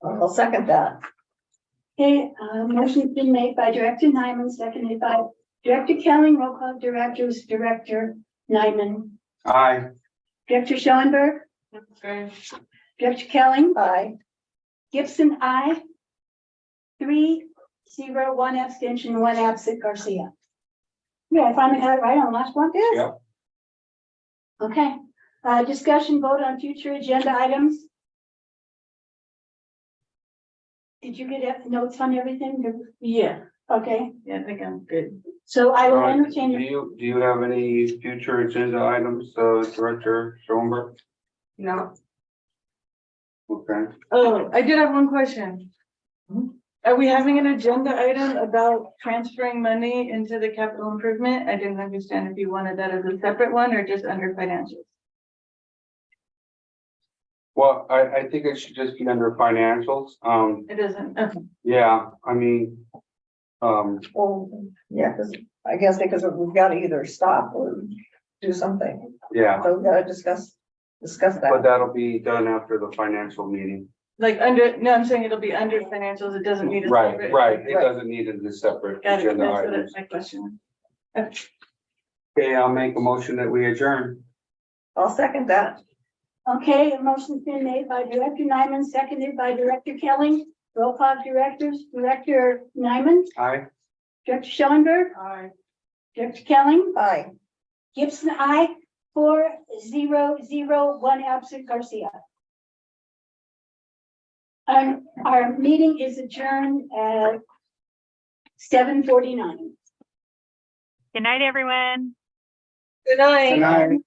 I'll second that. okay, motion's been made by Director Nyman, seconded by Director Kelly. Roll call directors, Director Nyman, Aye. Director Schoenberg, Director Kelly, Aye. Gibson, aye. 3-0, 1 abstention, 1 absent, Garcia. Yeah, I finally had it right on the last one. Yep. Okay, discussion vote on future agenda items. Did you get notes on everything? Yeah, Okay, yeah, I think I'm good. so I will Do entertain. you have any future agenda items, Director Schoenberg? No. Okay. Oh, I did have one question. Are we having an agenda item about transferring money into the capital improvement? I didn't understand if you wanted that as a separate one or just under financials. Well, I think it should just be under financials. It doesn't, okay. Yeah, I mean, Well, yeah, because I guess because we've got to either stop or do something. yeah, So we've got to discuss but that. that'll be done after the financial meeting. Like under, no, I'm saying it'll be under financials. It doesn't need a Right, separate. right. It doesn't need a separate Got it. agenda That's what items. my question. Okay, I'll make a motion that we adjourn. I'll second that. Okay, a motion's been made by Director Nyman, seconded by Director Kelly. Roll call directors, Director Nyman, Aye. Director Schoenberg, Aye. Director Kelly, Aye. Gibson, aye. 4-0-0, 1 absent, Garcia. Our meeting is adjourned at 7:49. Good night, everyone. Good night. Good night.